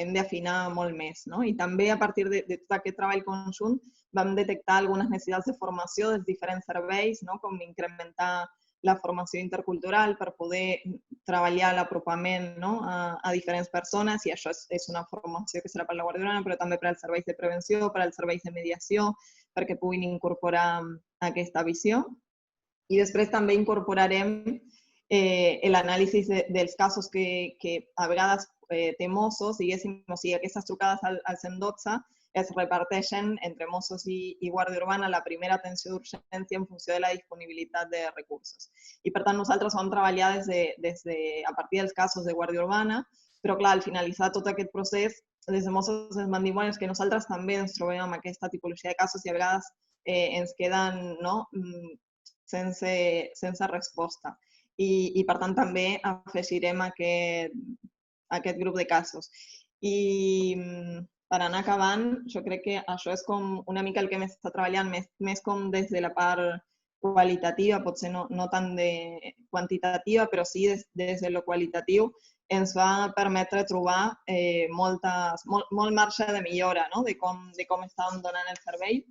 hem d'afinar molt més. I també a partir de tot aquest treball conjunt vam detectar algunes necessitats de formació dels diferents serveis, com incrementar la formació intercultural per poder treballar l'apropament a diferents persones i això és una formació que serà per la Guàrdia Urbana però també per als serveis de prevenció, per als serveis de mediació, perquè puguin incorporar aquesta visió. I després també incorporarem l'anàlisi dels casos que a vegades té Mossos, diguéssim, o sigui, aquestes trucades al 112 es reparteixen entre Mossos i Guàrdia Urbana la primera atenció d'urgència en funció de la disponibilitat de recursos. I per tant nosaltres vam treballar a partir dels casos de Guàrdia Urbana, però clar, al finalitzar tot aquest procés, des de Mossos ens van dir que nosaltres també ens trobem amb aquesta tipologia de casos i a vegades ens queden sense resposta. I per tant també afegirem aquest grup de casos. I per anar acabant, jo crec que això és com una mica el que hem estat treballant més com des de la part qualitativa, potser no tant de quantitativa, però sí des de lo qualitatiu, ens va permetre trobar molt marge de millora, no? de com estàvem donant el servei.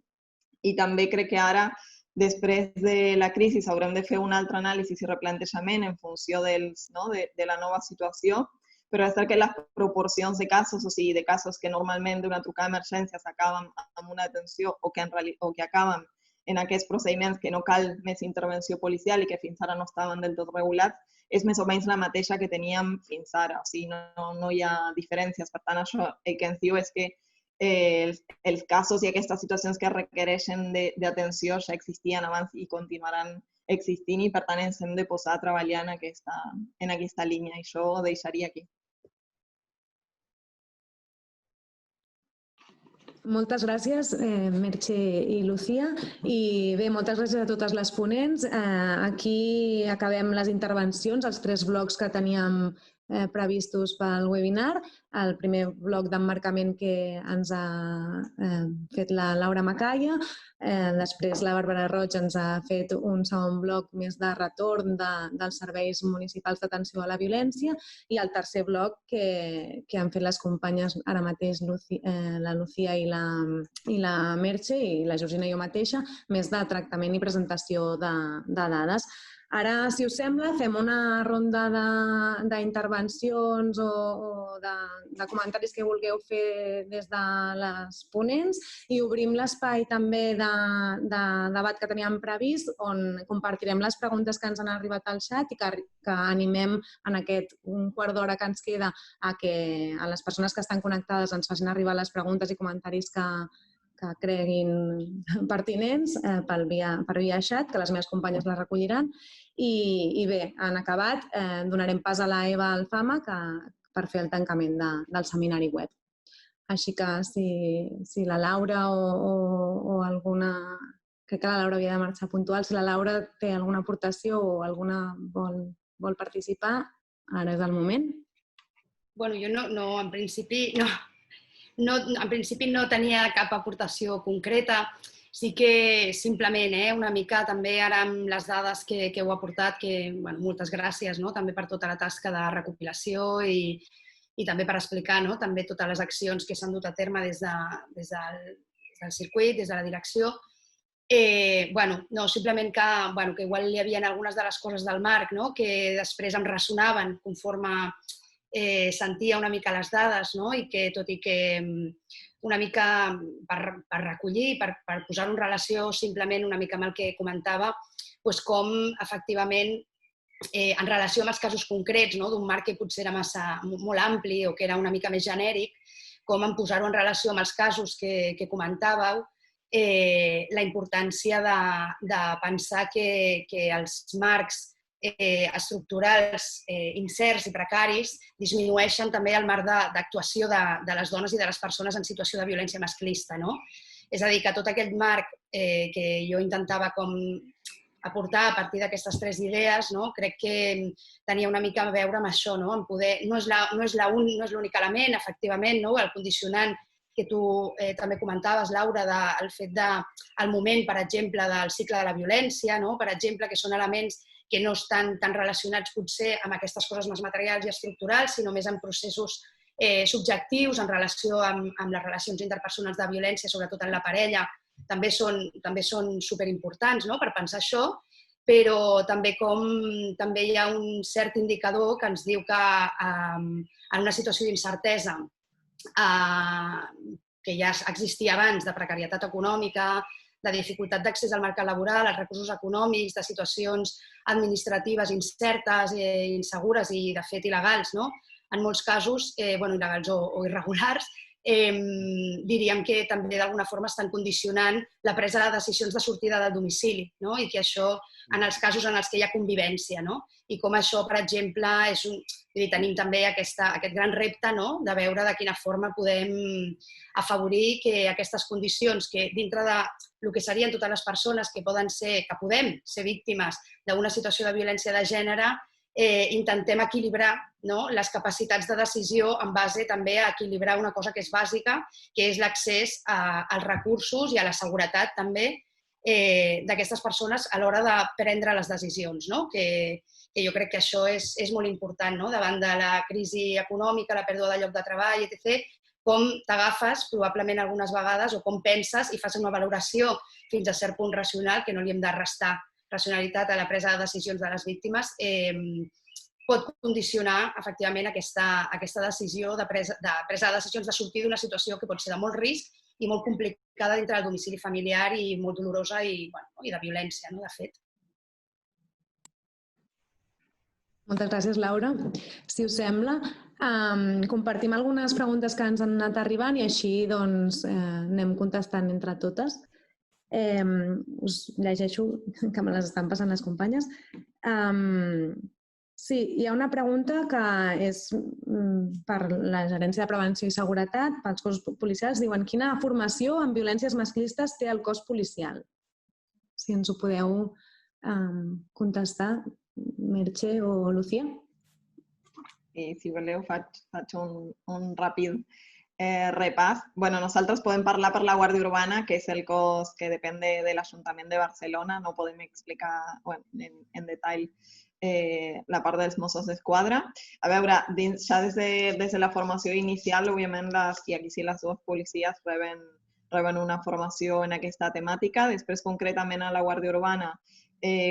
I també crec que ara, després de la crisi, haurem de fer un altre anàlisi i replantejament en funció de la nova situació, però és cert que les proporcions de casos, o sigui, de casos que normalment d'una trucada d'emergències acaben amb una atenció o que acaben en aquests procediments que no cal més intervenció policial i que fins ara no estaven del tot regulats, és més o menys la mateixa que teníem fins ara. O sigui, no hi ha diferències. Per tant, això el que ens diu és que els casos i aquestes situacions que requereixen d'atenció ja existien abans i continuaran existint i, per tant, ens hem de posar a treballar en aquesta línia. I això ho deixaria aquí. Moltes gràcies, Merche i Lucía. I bé, moltes gràcies a totes les ponents. Aquí acabem les intervencions, els 3 blocs que teníem previstos pel webinar. El primer bloc d'emmarcament que ens ha fet la Laura Macaya. Després la Bàrbara Roig ens ha fet un segon bloc més de retorn dels serveis municipals d'atenció a la violència i el tercer bloc que han fet les companyes ara mateix, la Lucía i la Merche i la Georgina i jo mateixa, més de tractament i presentació de dades. Ara, si us sembla, fem una ronda d'intervencions o de comentaris que vulgueu fer des de les ponents i obrim l'espai també de debat que teníem previst, on compartirem les preguntes que ens han arribat al xat i que animem en aquest un quart d'hora que ens queda a que a les persones que estan connectades ens facin arribar les preguntes i comentaris que creguin pertinents per via xat, que les meves companyes les recolliran. I bé, en acabat, donarem pas a la Eva Alfama per fer el tancament del seminari web. Així que si la Laura o alguna... Crec que la Laura havia de marxar puntual. Si la Laura té alguna aportació o alguna vol participar, ara és el moment. Bueno, jo en principi no tenia cap aportació concreta. Sí que simplement una mica també ara amb les dades que heu aportat, que moltes gràcies també per tota la tasca de recopilació i també per explicar també totes les accions que s'han dut a terme des del circuit, des de la direcció. Simplement que igual hi havia algunes de les coses del Marc que després em ressonaven conforme sentia una mica les dades i que, tot i que una mica per recollir, per posar-ho en relació simplement una mica amb el que comentava, com efectivament en relació amb els casos concrets d'un marc que potser era molt ampli o que era una mica més genèric, com en posar-ho en relació amb els casos que comentàveu, la importància de pensar que els marcs estructurals incerts i precaris disminueixen també el marc d'actuació de les dones i de les persones en situació de violència masclista. És a dir, que tot aquest marc que jo intentava aportar a partir d'aquestes 3 idees, crec que tenia una mica a veure amb això, amb poder... No és l'únic element, efectivament, el condicionant que tu també comentaves, Laura, del fet del moment, per exemple, del cicle de la violència, per exemple, que són elements que no estan tan relacionats potser amb aquestes coses més materials i estructurals, sinó més en processos subjectius en relació amb les relacions interpersonals de violència, sobretot en la parella, també són superimportants per pensar això, però també hi ha un cert indicador que ens diu que en una situació d'incertesa que ja existia abans, de precarietat econòmica, de dificultat d'accés al mercat laboral, als recursos econòmics, de situacions administratives incertes, insegures i, de fet, il·legals, en molts casos, il·legals o irregulars, diríem que també d'alguna forma estan condicionant la presa de decisions de sortida del domicili i que això, en els casos en els que hi ha convivència, i com això, per exemple, tenim també aquest gran repte de veure de quina forma podem afavorir que aquestes condicions, que dintre del que serien totes les persones que podem ser víctimes d'una situació de violència de gènere, intentem equilibrar les capacitats de decisió en base també a equilibrar una cosa que és bàsica, que és l'accés als recursos i a la seguretat també d'aquestes persones a l'hora de prendre les decisions, no? Que jo crec que això és molt important, no? Davant de la crisi econòmica, la pèrdua de lloc de treball, etc., com t'agafes probablement algunes vegades o com penses i fas una valoració fins a cert punt racional, que no li hem de restar racionalitat a la presa de decisions de les víctimes, pot condicionar efectivament aquesta decisió de presa de decisions de sortir d'una situació que pot ser de molt risc i molt complicada dintre del domicili familiar i molt dolorosa i de violència, de fet. Moltes gràcies, Laura. Si us sembla, compartim algunes preguntes que ens han anat arribant i així anem contestant entre totes. Us llegeixo, que me les estan passant les companyes. Sí, hi ha una pregunta que és per la Gerència de Prevenció i Seguretat, pels cossos policials. Diuen, quina formació en violències masclistes té el cos policial? Si ens ho podeu contestar, Merche o Lucía. I si voleu faig un ràpid repàs. Nosaltres podem parlar per la Guàrdia Urbana, que és el cos que depèn de l'Ajuntament de Barcelona. No podem explicar en detall la part dels Mossos d'Esquadra. A veure, ja des de la formació inicial, òbviament, i aquí sí les dues policies reben una formació en aquesta temàtica. Després, concretament, a la Guàrdia Urbana,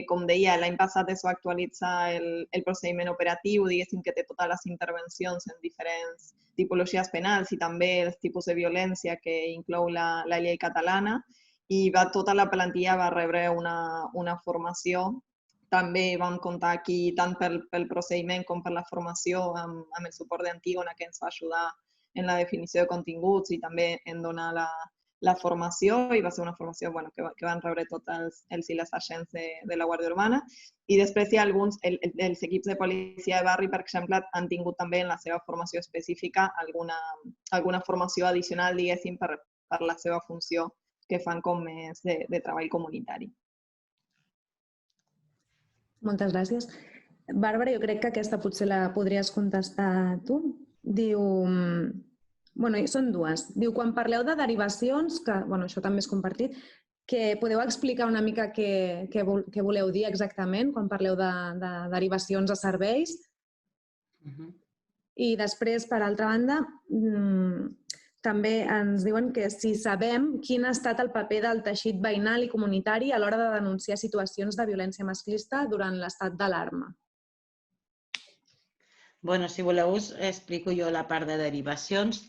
com deia, l'any passat es va actualitzar el procediment operatiu, diguéssim que té totes les intervencions en diferents tipologies penals i també els tipus de violència que inclou la llei catalana, i tota la plantilla va rebre una formació. També vam comptar aquí tant pel procediment com per la formació amb el suport d'Antígona, que ens va ajudar en la definició de continguts i també en donar la formació, i va ser una formació que van rebre tots els i les agents de la Guàrdia Urbana. I després hi ha alguns, els equips de policia de barri, per exemple, han tingut també en la seva formació específica alguna formació addicional, diguéssim, per la seva funció que fan com més de treball comunitari. Moltes gràcies. Bàrbara, jo crec que aquesta potser la podries contestar tu. Diu... són dues. Diu, quan parleu de derivacions, que això també és compartit, que podeu explicar una mica què voleu dir exactament quan parleu de derivacions a serveis? I després, per altra banda, també ens diuen que si sabem quin ha estat el paper del teixit veïnal i comunitari a l'hora de denunciar situacions de violència masclista durant l'estat d'alarma. Si voleu, us explico jo la part de derivacions.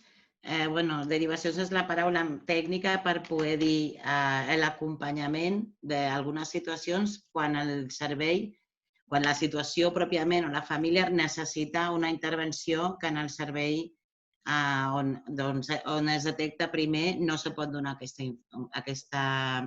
Derivacions és la paraula tècnica per poder dir l'acompanyament d'algunes situacions quan el servei, quan la situació pròpiament o la família necessita una intervenció que en el servei on es detecta primer no se pot donar aquesta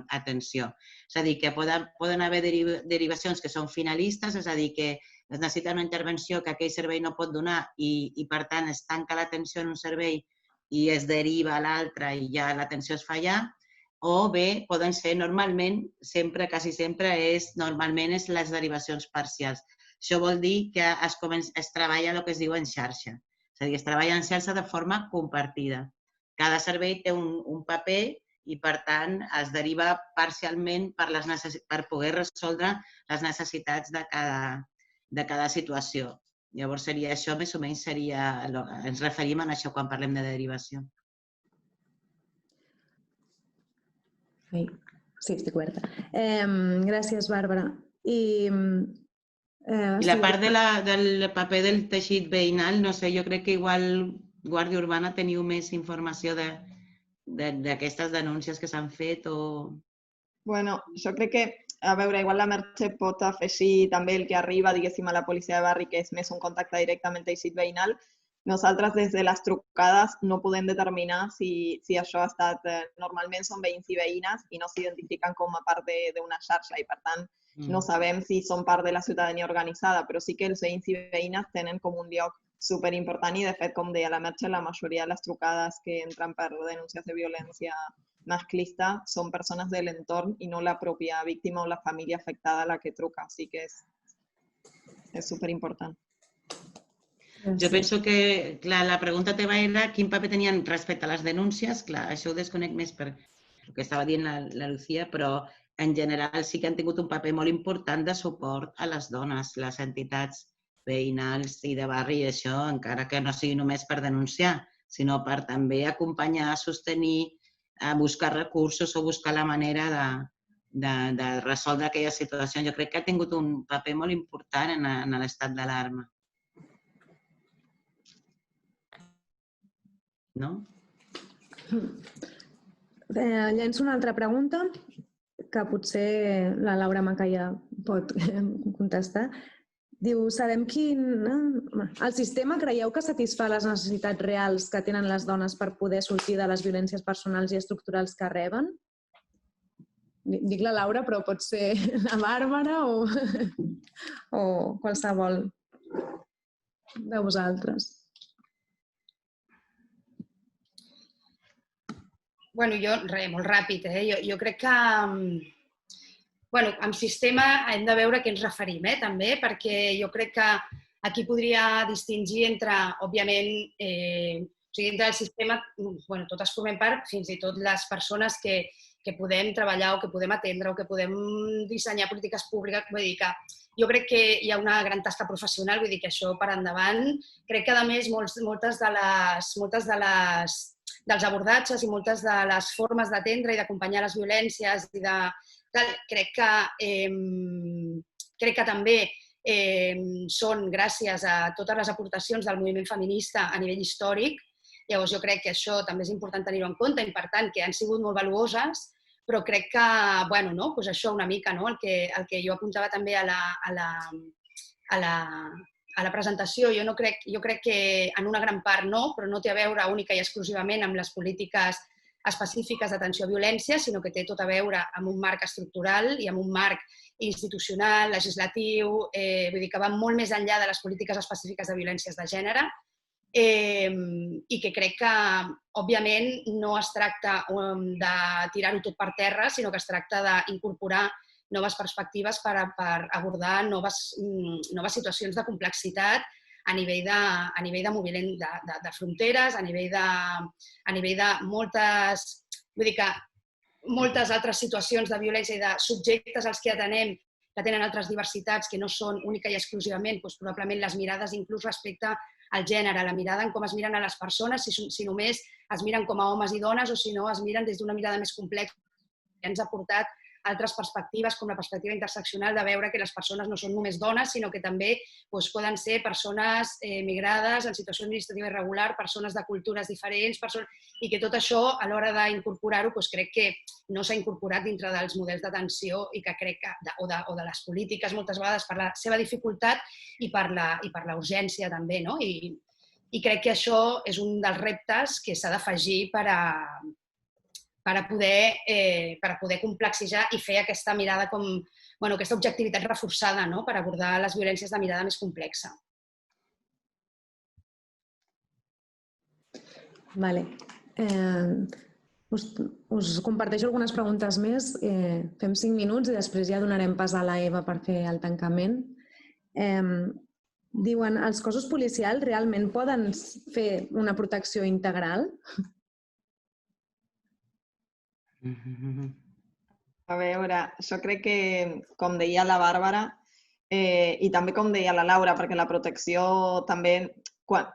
atenció. És a dir, que poden haver derivacions que són finalistes, és a dir, que es necessita una intervenció que aquell servei no pot donar i, per tant, es tanca l'atenció en un servei i es deriva a l'altre i ja l'atenció es fa allà, o bé poden ser normalment, quasi sempre, normalment és les derivacions parcials. Això vol dir que es treballa el que es diu en xarxa. És a dir, es treballa en xarxa de forma compartida. Cada servei té un paper i, per tant, es deriva parcialment per poder resoldre les necessitats de cada situació. Llavors, seria això, més o menys, ens referim a això quan parlem de derivació. Sí, estic oberta. Gràcies, Bàrbara. I la part del paper del teixit veïnal, no sé, jo crec que igual Guàrdia Urbana teniu més informació d'aquestes denúncies que s'han fet o... Jo crec que, a veure, igual la Merche pot afegir també el que arriba, diguéssim, a la policia de barri, que és més un contacte directe amb el teixit veïnal. Nosaltres, des de les trucades, no podem determinar si això ha estat... Normalment són veïns i veïnes i no s'identifiquen com a part d'una xarxa i, per tant, no sabem si són part de la ciutadania organitzada, però sí que els veïns i veïnes tenen com un lloc superimportant i, de fet, com deia la Merche, la majoria de les trucades que entren per denúncies de violència masclista són persones de l'entorn i no la pròpia víctima o la família afectada a la que truca. Així que és superimportant. Jo penso que, clar, la pregunta teva era quin paper tenien respecte a les denúncies. Clar, això ho desconec més per el que estava dient la Lucía, però en general sí que han tingut un paper molt important de suport a les dones, les entitats veïnals i de barri, i això encara que no sigui només per denunciar, sinó per també acompanyar, sostenir, buscar recursos o buscar la manera de resoldre aquella situació. Jo crec que ha tingut un paper molt important en l'estat d'alarma. No? Llenço una altra pregunta que potser la Laura Macaya pot contestar. Diu, sabem quin... El sistema creieu que satisfà les necessitats reals que tenen les dones per poder sortir de les violències personals i estructurals que reben? Dic la Laura, però pot ser la Bàrbara o qualsevol de vosaltres. Bueno, jo, molt ràpid, jo crec que amb sistema hem de veure a què ens referim, també, perquè jo crec que aquí podria distingir entre, òbviament, entre el sistema, totes formem part, fins i tot les persones que podem treballar o que podem atendre o que podem dissenyar polítiques públiques. Vull dir que jo crec que hi ha una gran tasca professional, vull dir que això per endavant. Crec que, a més, moltes dels abordatges i moltes de les formes d'atendre i d'acompanyar les violències i crec que també són gràcies a totes les aportacions del moviment feminista a nivell històric. Llavors jo crec que això també és important tenir-ho en compte i per tant que han sigut molt valuoses, però crec que, això una mica, el que jo apuntava també a la presentació, jo crec que en una gran part no, però no té a veure única i exclusivament amb les polítiques específiques d'atenció a violència, sinó que té tot a veure amb un marc estructural i amb un marc institucional, legislatiu, vull dir que va molt més enllà de les polítiques específiques de violències de gènere i que crec que, òbviament, no es tracta de tirar-ho tot per terra, sinó que es tracta d'incorporar noves perspectives per abordar noves situacions de complexitat a nivell de moviment de fronteres, a nivell de moltes altres situacions de violència i de subjectes als que atenem que tenen altres diversitats que no són única i exclusivament probablement les mirades inclús respecte al gènere, la mirada en com es miren a les persones, si només es miren com a homes i dones o si no es miren des d'una mirada més complexa que ens ha portat altres perspectives, com la perspectiva interseccional, de veure que les persones no són només dones, sinó que també poden ser persones migrades, en situació administrativa irregular, persones de cultures diferents, i que tot això, a l'hora d'incorporar-ho, crec que no s'ha incorporat dintre dels models d'atenció i que crec que, o de les polítiques, moltes vegades per la seva dificultat i per la urgència també, no? I crec que això és un dels reptes que s'ha d'afegir per a poder complexitzar i fer aquesta mirada aquesta objectivitat reforçada per abordar les violències de mirada més complexa. Vale. Us comparteixo algunes preguntes més. Fem 5 minuts i després ja donarem pas a la Eva per fer el tancament. Diuen, els cossos policials realment poden fer una protecció integral? A veure, jo crec que, com deia la Bàrbara, i també com deia la Laura, perquè la protecció també,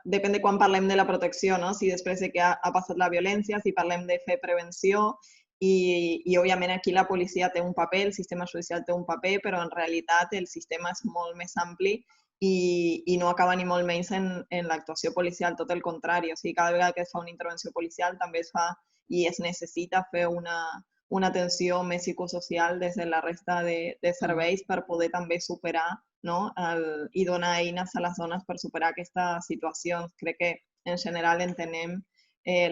depèn de quan parlem de la protecció, si després de que ha passat la violència, si parlem de fer prevenció, i òbviament aquí la policia té un paper, el sistema judicial té un paper, però en realitat el sistema és molt més ampli i no acaba ni molt menys en l'actuació policial, tot el contrari. O sigui, cada vegada que es fa una intervenció policial també es fa i es necessita fer una atenció més psicosocial des de la resta de serveis per poder també superar i donar eines a les dones per superar aquestes situacions. Crec que en general entenem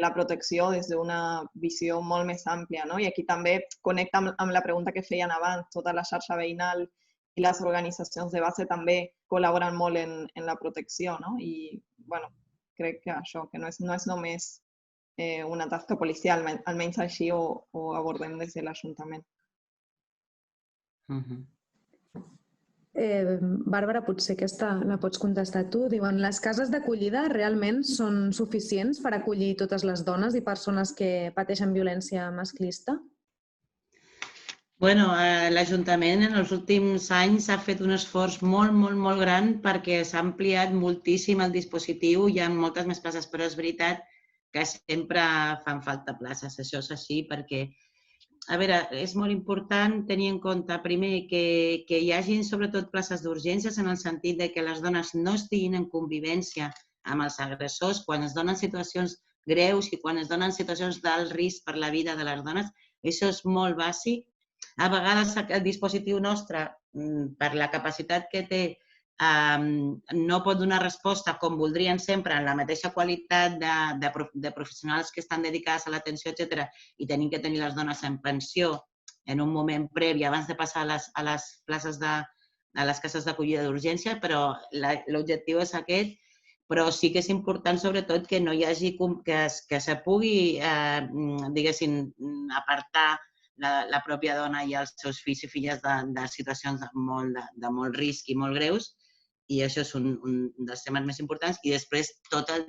la protecció des d'una visió molt més àmplia. I aquí també connecta amb la pregunta que feien abans. Tota la xarxa veïnal i les organitzacions de base també col·laboren molt en la protecció. I crec que això, que no és només una tasca policial, almenys així ho abordem des de l'Ajuntament. Bàrbara, potser aquesta la pots contestar tu. Diuen, les cases d'acollida realment són suficients per acollir totes les dones i persones que pateixen violència masclista? Bueno, l'Ajuntament en els últims anys ha fet un esforç molt gran perquè s'ha ampliat moltíssim el dispositiu, hi ha moltes més places, però és veritat que sempre fan falta places, això és així, perquè, a veure, és molt important tenir en compte, primer, que hi hagi sobretot places d'urgències en el sentit de que les dones no estiguin en convivència amb els agressors quan es donen situacions greus i quan es donen situacions d'alt risc per la vida de les dones. Això és molt bàsic. A vegades el dispositiu nostre, per la capacitat que té, no pot donar resposta com voldrien sempre en la mateixa qualitat de professionals que estan dedicats a l'atenció, etc. I tenim que tenir les dones en pensió en un moment previ abans de passar a les places a les cases d'acollida d'urgència, però l'objectiu és aquest. Però sí que és important, sobretot, que no hi hagi que se pugui, diguéssim, apartar la pròpia dona i els seus fills i filles de situacions de molt risc i molt greus, i això és un dels temes més importants. I després tot el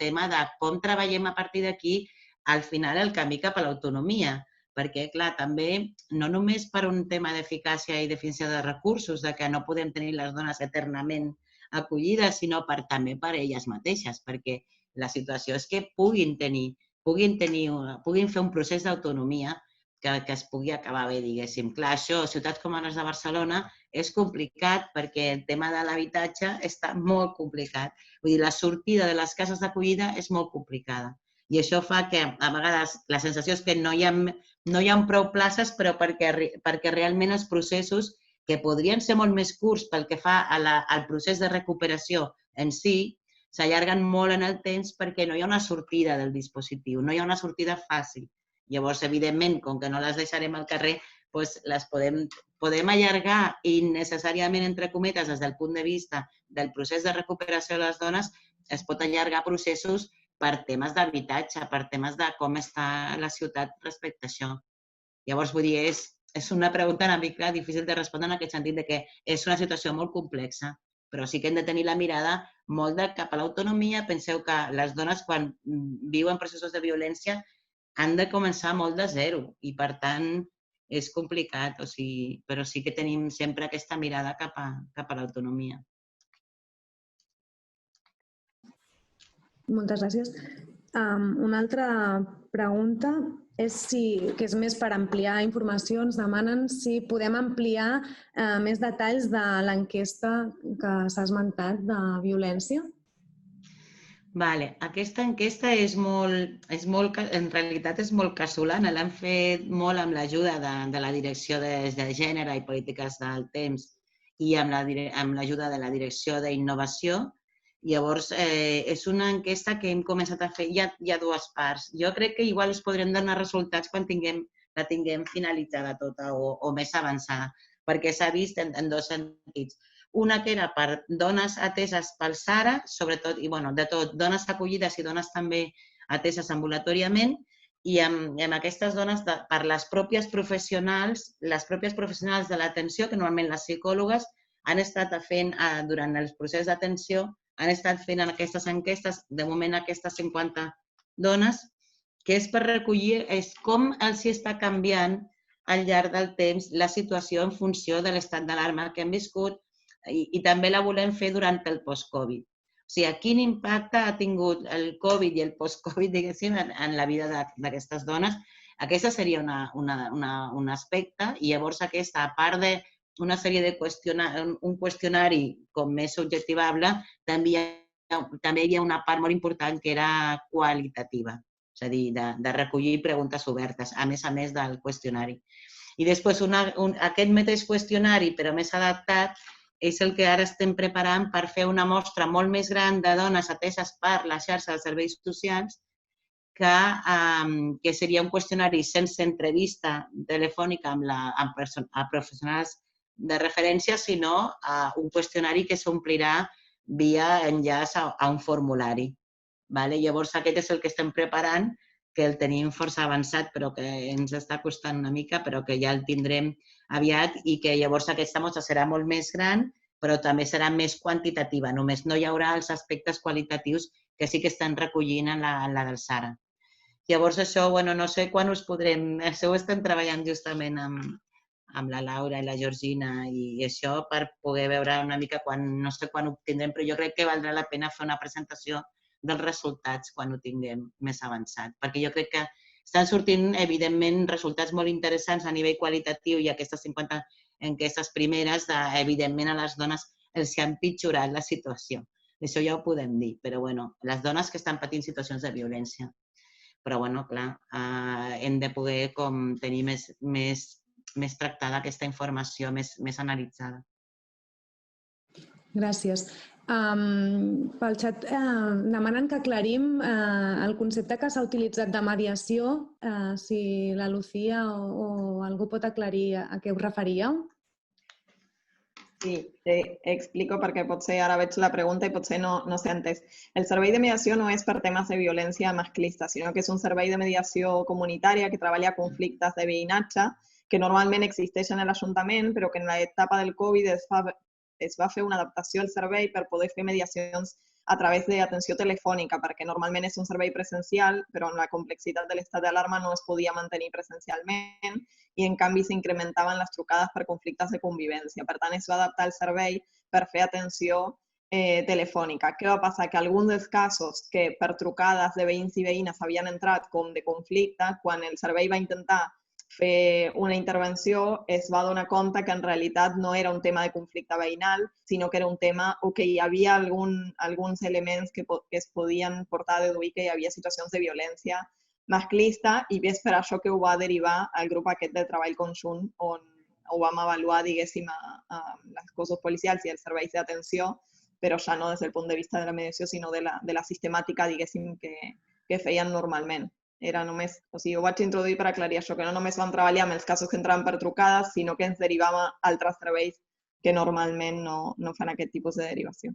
tema de com treballem a partir d'aquí al final el camí cap a l'autonomia, perquè, clar, també no només per un tema d'eficàcia i d'eficiència de recursos, de que no podem tenir les dones eternament acollides, sinó també per elles mateixes, perquè la situació és que puguin fer un procés d'autonomia que es pugui acabar bé, diguéssim. Clar, això, a ciutats com les de Barcelona, és complicat perquè el tema de l'habitatge està molt complicat. Vull dir, la sortida de les cases d'acollida és molt complicada. I això fa que, a vegades, la sensació és que no hi ha prou places, però perquè realment els processos, que podrien ser molt més curts pel que fa al procés de recuperació en si, s'allarguen molt en el temps perquè no hi ha una sortida del dispositiu, no hi ha una sortida fàcil. Llavors, evidentment, com que no les deixarem al carrer, doncs les podem allargar innecessàriament, entre cometes, des del punt de vista del procés de recuperació de les dones, es pot allargar processos per temes d'habitatge, per temes de com està la ciutat respecte a això. Llavors, vull dir, és una pregunta una mica difícil de respondre en aquest sentit de que és una situació molt complexa, però sí que hem de tenir la mirada molt cap a l'autonomia. Penseu que les dones, quan viuen processos de violència, han de començar molt de zero i, per tant, és complicat, però sí que tenim sempre aquesta mirada cap a l'autonomia. Moltes gràcies. Una altra pregunta que és més per ampliar informació. Ens demanen si podem ampliar més detalls de l'enquesta que s'ha esmentat de violència. Vale. Aquesta enquesta en realitat és molt casolana. L'han fet molt amb l'ajuda de la Direcció de Gènere i Polítiques del Temps i amb l'ajuda de la Direcció d'Innovació. Llavors, és una enquesta que hem començat a fer. Hi ha dues parts. Jo crec que igual us podrem donar resultats quan la tinguem finalitzada tota o més avançada, perquè s'ha vist en dos sentits. Una que era per dones ateses pel SARA, sobretot, i de tot, dones acollides i dones també ateses ambulatòriament, i amb aquestes dones, per les pròpies professionals de l'atenció, que normalment les psicòlogues han estat fent durant el procés d'atenció, han estat fent aquestes enquestes, de moment aquestes 50 dones, que és per recollir com els està canviant al llarg del temps la situació en funció de l'estat d'alarma que hem viscut, i també la volem fer durant el post-Covid. O sigui, quin impacte ha tingut el Covid i el post-Covid, diguéssim, en la vida d'aquestes dones. Aquesta seria un aspecte, i llavors aquesta, a part d'una sèrie de un qüestionari com més objectivable, també hi ha una part molt important que era qualitativa, és a dir, de recollir preguntes obertes, a més del qüestionari. I després aquest mateix qüestionari, però més adaptat, és el que ara estem preparant per fer una mostra molt més gran de dones ateses per la xarxa de serveis socials, que seria un qüestionari sense entrevista telefònica amb professionals de referència, sinó un qüestionari que s'omplirà via enllaç a un formulari. Llavors, aquest és el que estem preparant, que el tenim força avançat, però que ens està costant una mica, però que ja el tindrem aviat, i que llavors aquesta mostra serà molt més gran, però també serà més quantitativa. Només no hi haurà els aspectes qualitatius que sí que estan recollint en la del SARA. Llavors, això, no sé quan us podrem... Això ho estem treballant justament amb la Laura i la Georgina i això per poder veure una mica no sé quan ho tindrem, però jo crec que valdrà la pena fer una presentació dels resultats quan ho tinguem més avançat, perquè jo crec que estan sortint, evidentment, resultats molt interessants a nivell qualitatiu i aquestes 50 enquestes primeres, evidentment, a les dones els ha empitjorat la situació. Això ja ho podem dir, però bueno, les dones que estan patint situacions de violència. Però, bueno, clar, hem de poder tenir més tractada aquesta informació, més analitzada. Gràcies. Pel xat demanen que aclarim el concepte que s'ha utilitzat de mediació, si la Lucía o algú pot aclarir a què us referíeu. Sí, explico perquè potser ara veig la pregunta i potser no s'ha entès. El servei de mediació no és per temes de violència masclista, sinó que és un servei de mediació comunitària que treballa conflictes de veïnatge que normalment existeixen a l'Ajuntament, però que en l'etapa del Covid es va fer una adaptació al servei per poder fer mediacions a través d'atenció telefònica, perquè normalment és un servei presencial, però amb la complexitat de l'estat d'alarma no es podia mantenir presencialment i, en canvi, s'incrementaven les trucades per conflictes de convivència. Per tant, es va adaptar el servei per fer atenció telefònica. Què va passar? Que alguns dels casos que per trucades de veïns i veïnes havien entrat com de conflicte, quan el servei va intentar fer una intervenció, es va donar compte que en realitat no era un tema de conflicte veïnal, sinó que era un tema o que hi havia alguns elements que es podien portar a deduir que hi havia situacions de violència masclista, i és per això que ho va derivar al grup aquest de treball conjunt on ho vam avaluar, diguéssim, els cossos policials i els serveis d'atenció, però ja no des del punt de vista de la mediació, sinó de la sistemàtica, diguéssim, que feien normalment. Era només, o sigui, ho vaig introduir per aclarir això, que no només vam treballar amb els casos que entraven per trucades, sinó que ens derivava a altres serveis que normalment no fan aquest tipus de derivació.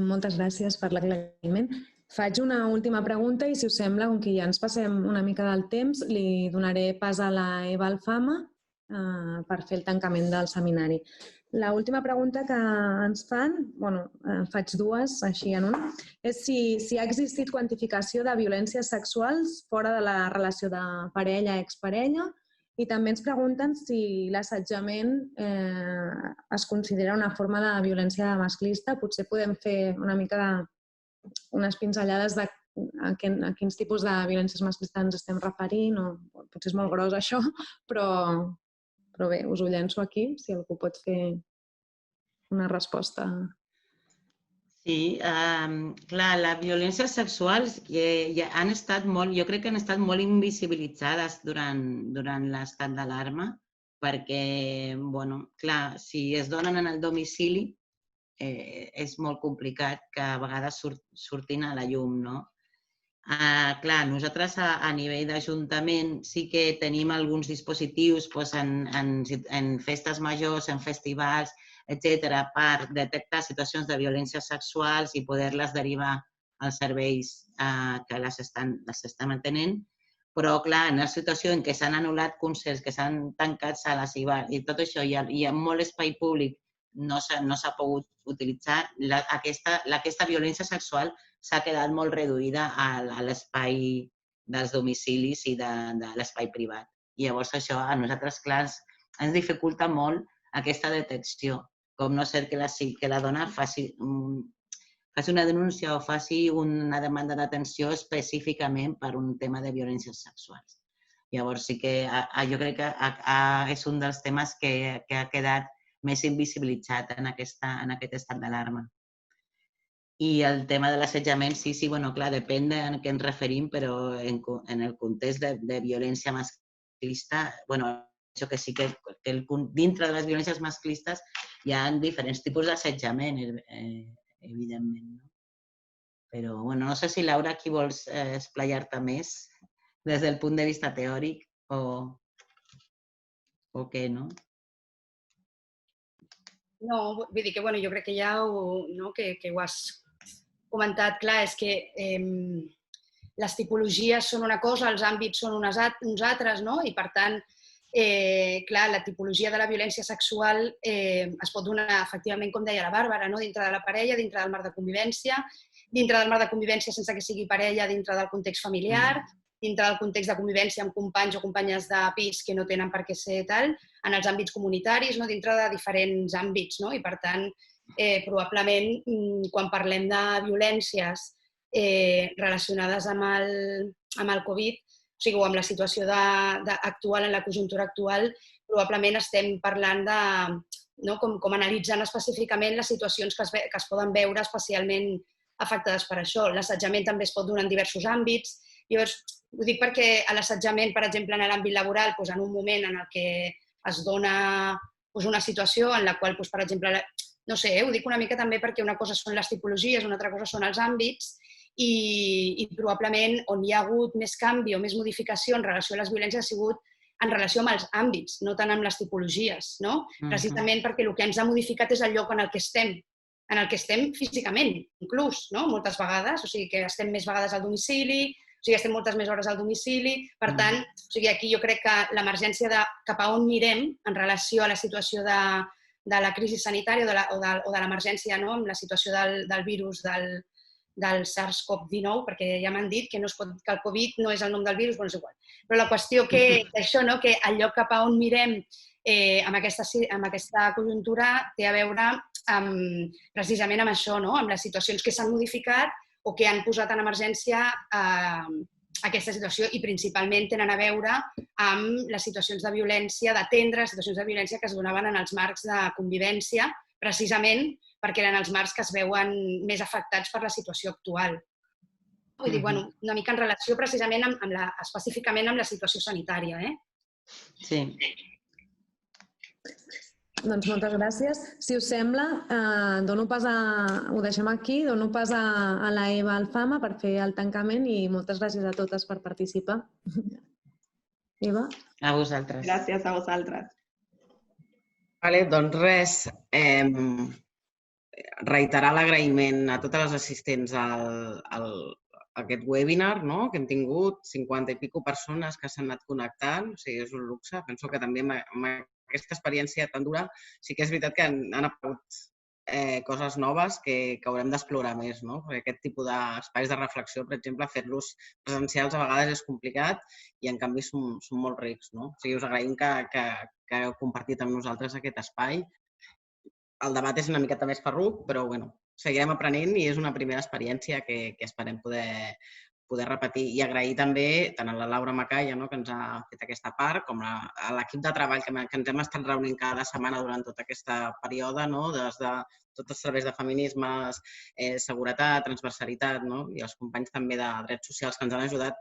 Moltes gràcies per l'aclariment. Faig una última pregunta i, si us sembla, com que ja ens passem una mica del temps, li donaré pas a la Eva Alfama per fer el tancament del seminari. L'última pregunta que ens fan, faig dues així en una, és si ha existit quantificació de violències sexuals fora de la relació de parella-exparella, i també ens pregunten si l'assetjament es considera una forma de violència masclista. Potser podem fer una mica unes pinzellades de a quins tipus de violències masclistes ens estem referint, o potser és molt gros això, però bé, us ho llenço aquí, si algú pot fer una resposta. Sí, clar, les violències sexuals han estat jo crec que han estat molt invisibilitzades durant l'estat d'alarma, perquè, clar, si es donen en el domicili és molt complicat que a vegades surtin a la llum, no? Clar, nosaltres a nivell d'Ajuntament sí que tenim alguns dispositius en festes majors, en festivals, etc., per detectar situacions de violències sexuals i poder-les derivar als serveis que les estan mantenint. Però, clar, en una situació en què s'han anul·lat concerts, que s'han tancat sales i tot això, i en molt espai públic no s'ha pogut utilitzar, aquesta violència sexual s'ha quedat molt reduïda a l'espai dels domicilis i de l'espai privat. I llavors això a nosaltres, clar, ens dificulta molt aquesta detecció, com no ser que la dona faci una denúncia o faci una demanda d'atenció específicament per un tema de violències sexuals. Llavors sí que jo crec que és un dels temes que ha quedat més invisibilitzat en aquest estat d'alarma. I el tema de l'assetjament, sí, clar, depèn de què ens referim, però en el context de violència masclista, això que sí que dintre de les violències masclistes hi ha diferents tipus d'assetjament, evidentment. Però, no sé si, Laura, aquí vols esplaiar-te més des del punt de vista teòric o què, no? No, vull dir que jo crec que ja que ho has comentat. Clar, és que les tipologies són una cosa, els àmbits són uns altres, no? I, per tant, clar, la tipologia de la violència sexual es pot donar, efectivament, com deia la Bàrbara, dintre de la parella, dintre del marc de convivència sense que sigui parella, dintre del context familiar, dintre del context de convivència amb companys o companyes de pis que no tenen per què ser tal, en els àmbits comunitaris, dintre de diferents àmbits. I, per tant, probablement, quan parlem de violències relacionades amb el Covid, o sigui, o amb la situació actual, en la conjuntura actual, probablement estem parlant de com analitzant específicament les situacions que es poden veure especialment afectades per això. L'assetjament també es pot donar en diversos àmbits. Llavors, ho dic perquè l'assetjament, per exemple, en l'àmbit laboral, en un moment en el que es dona una situació en la qual, per exemple, no sé, ho dic una mica també perquè una cosa són les tipologies, una altra cosa són els àmbits, i probablement on hi ha hagut més canvi o més modificació en relació a les violències ha sigut en relació amb els àmbits, no tant amb les tipologies, precisament perquè el que ens ha modificat és el lloc en el que estem físicament, inclús, moltes vegades, o sigui que estem més vegades al domicili, o sigui, estem moltes més hores al domicili, per tant, aquí jo crec que l'emergència de cap a on mirem en relació a la situació de la crisi sanitària o de l'emergència amb la situació del virus del SARS-CoV-19, perquè ja m'han dit que el Covid no és el nom del virus, però és igual. Però la qüestió que això, que el lloc cap a on mirem amb aquesta conjuntura té a veure precisament amb això, amb les situacions que s'han modificat o que han posat en emergència aquesta situació i principalment tenen a veure amb les situacions de violència, d'atendre les situacions de violència que es donaven en els marcs de convivència, precisament perquè eren els marcs que es veuen més afectats per la situació actual. Vull dir, una mica en relació precisament específicament amb la situació sanitària. Sí. Doncs moltes gràcies. Si us sembla, ho deixem aquí, dono pas a la Eva Alfama per fer el tancament i moltes gràcies a totes per participar. Eva? A vosaltres. Gràcies a vosaltres. Doncs res, reiterar l'agraïment a totes les assistents a aquest webinar que hem tingut, 50 i pico persones que s'han anat connectant, o sigui, és un luxe. Penso que també amb aquesta experiència tan dura sí que és veritat que han aparegut coses noves que haurem d'explorar més, perquè aquest tipus d'espais de reflexió, per exemple, fer-los presencials a vegades és complicat i en canvi són molt rics. O sigui, us agraïm que heu compartit amb nosaltres aquest espai. El debat és una miqueta més ferruc, però seguirem aprenent i és una primera experiència que esperem poder repetir. I agrair també tant a la Laura Macaya, que ens ha fet aquesta part, com a l'equip de treball que ens hem estat reunint cada setmana durant tot aquest període, des de tots els serveis de feminismes, seguretat, transversalitat, i els companys també de drets socials que ens han ajudat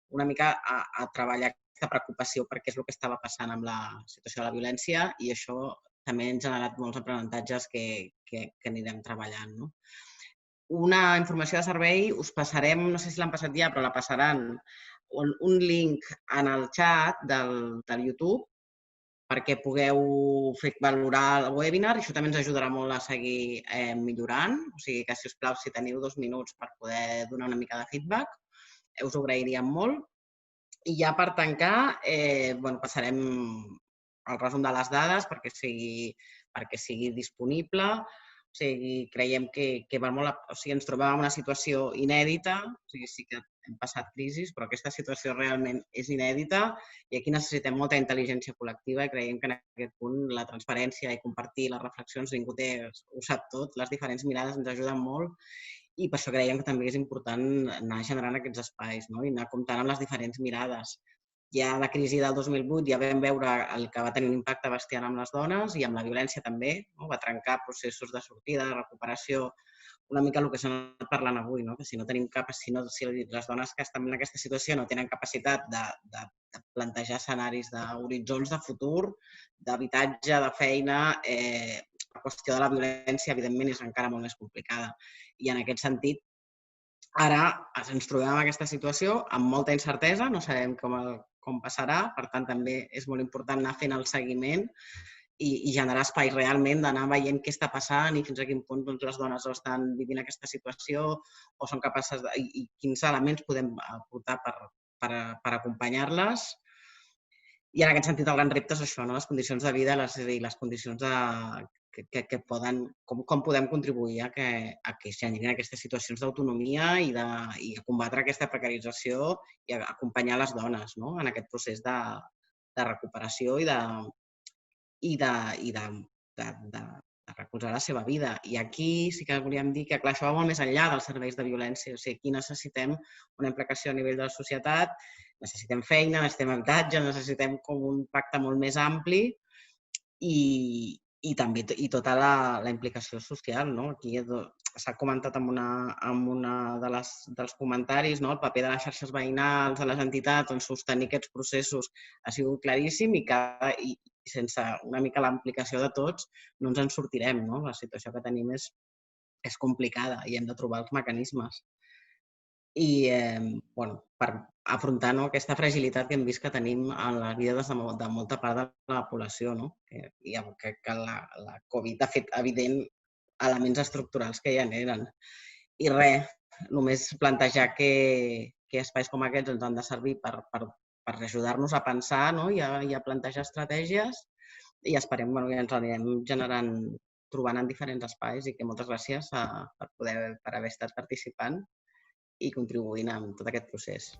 una mica a treballar aquesta preocupació perquè és el que estava passant amb la situació de la violència i això també ens ha generat molts aprenentatges que anirem treballant. Una informació de servei, us passarem, no sé si l'han passat ja, però la passaran, un link en el xat del YouTube perquè pugueu fer valorar el webinar i això també ens ajudarà molt a seguir millorant. O sigui que, si us plau, si teniu 2 minuts per poder donar una mica de feedback, us ho agrairíem molt. I ja per tancar, passarem el resum de les dades perquè sigui disponible. O sigui, creiem que ens trobem en una situació inèdita, o sigui, sí que hem passat crisis, però aquesta situació realment és inèdita i aquí necessitem molta intel·ligència col·lectiva i creiem que en aquest punt la transparència i compartir les reflexions, ningú ho sap tot, les diferents mirades ens ajuden molt i per això creiem que també és important anar generant aquests espais i anar comptant amb les diferents mirades. Ja la crisi del 2008 ja vam veure el que va tenir un impacte bestial amb les dones i amb la violència també, va trencar processos de sortida, de recuperació, una mica el que s'ha anat parlant avui, que si les dones que estan en aquesta situació no tenen capacitat de plantejar escenaris d'horitzons de futur, d'habitatge, de feina, la qüestió de la violència evidentment és encara molt més complicada. I en aquest sentit, ara ens trobem en aquesta situació amb molta incertesa, no sabem com passarà, per tant també és molt important anar fent el seguiment i generar espais realment d'anar veient què està passant i fins a quin punt les dones estan vivint aquesta situació o són capaces i quins elements podem aportar per acompanyar-les. I en aquest sentit el gran repte és això, les condicions de vida i les condicions com podem contribuir a que es generin aquestes situacions d'autonomia i a combatre aquesta precarització i a acompanyar les dones en aquest procés de recuperació i de recolzar la seva vida. I aquí sí que volíem dir que, clar, això va molt més enllà dels serveis de violència. O sigui, aquí necessitem una implicació a nivell de la societat, necessitem feina, necessitem habitatge, necessitem com un pacte molt més ampli i també tota la implicació social. Aquí s'ha comentat en una dels comentaris el paper de les xarxes veïnals, de les entitats, en sostenir aquests processos ha sigut claríssim i sense una mica la implicació de tots no ens en sortirem. La situació que tenim és complicada i hem de trobar els mecanismes. I per afrontar aquesta fragilitat que hem vist que tenim en les vides de molta part de la població. I crec que la Covid ha fet evident elements estructurals que ja n'eren. I res, només plantejar que espais com aquests ens han de servir per ajudar-nos a pensar i a plantejar estratègies i esperem que ens anirem trobant en diferents espais i que moltes gràcies per haver estat participant i contribuint en tot aquest procés.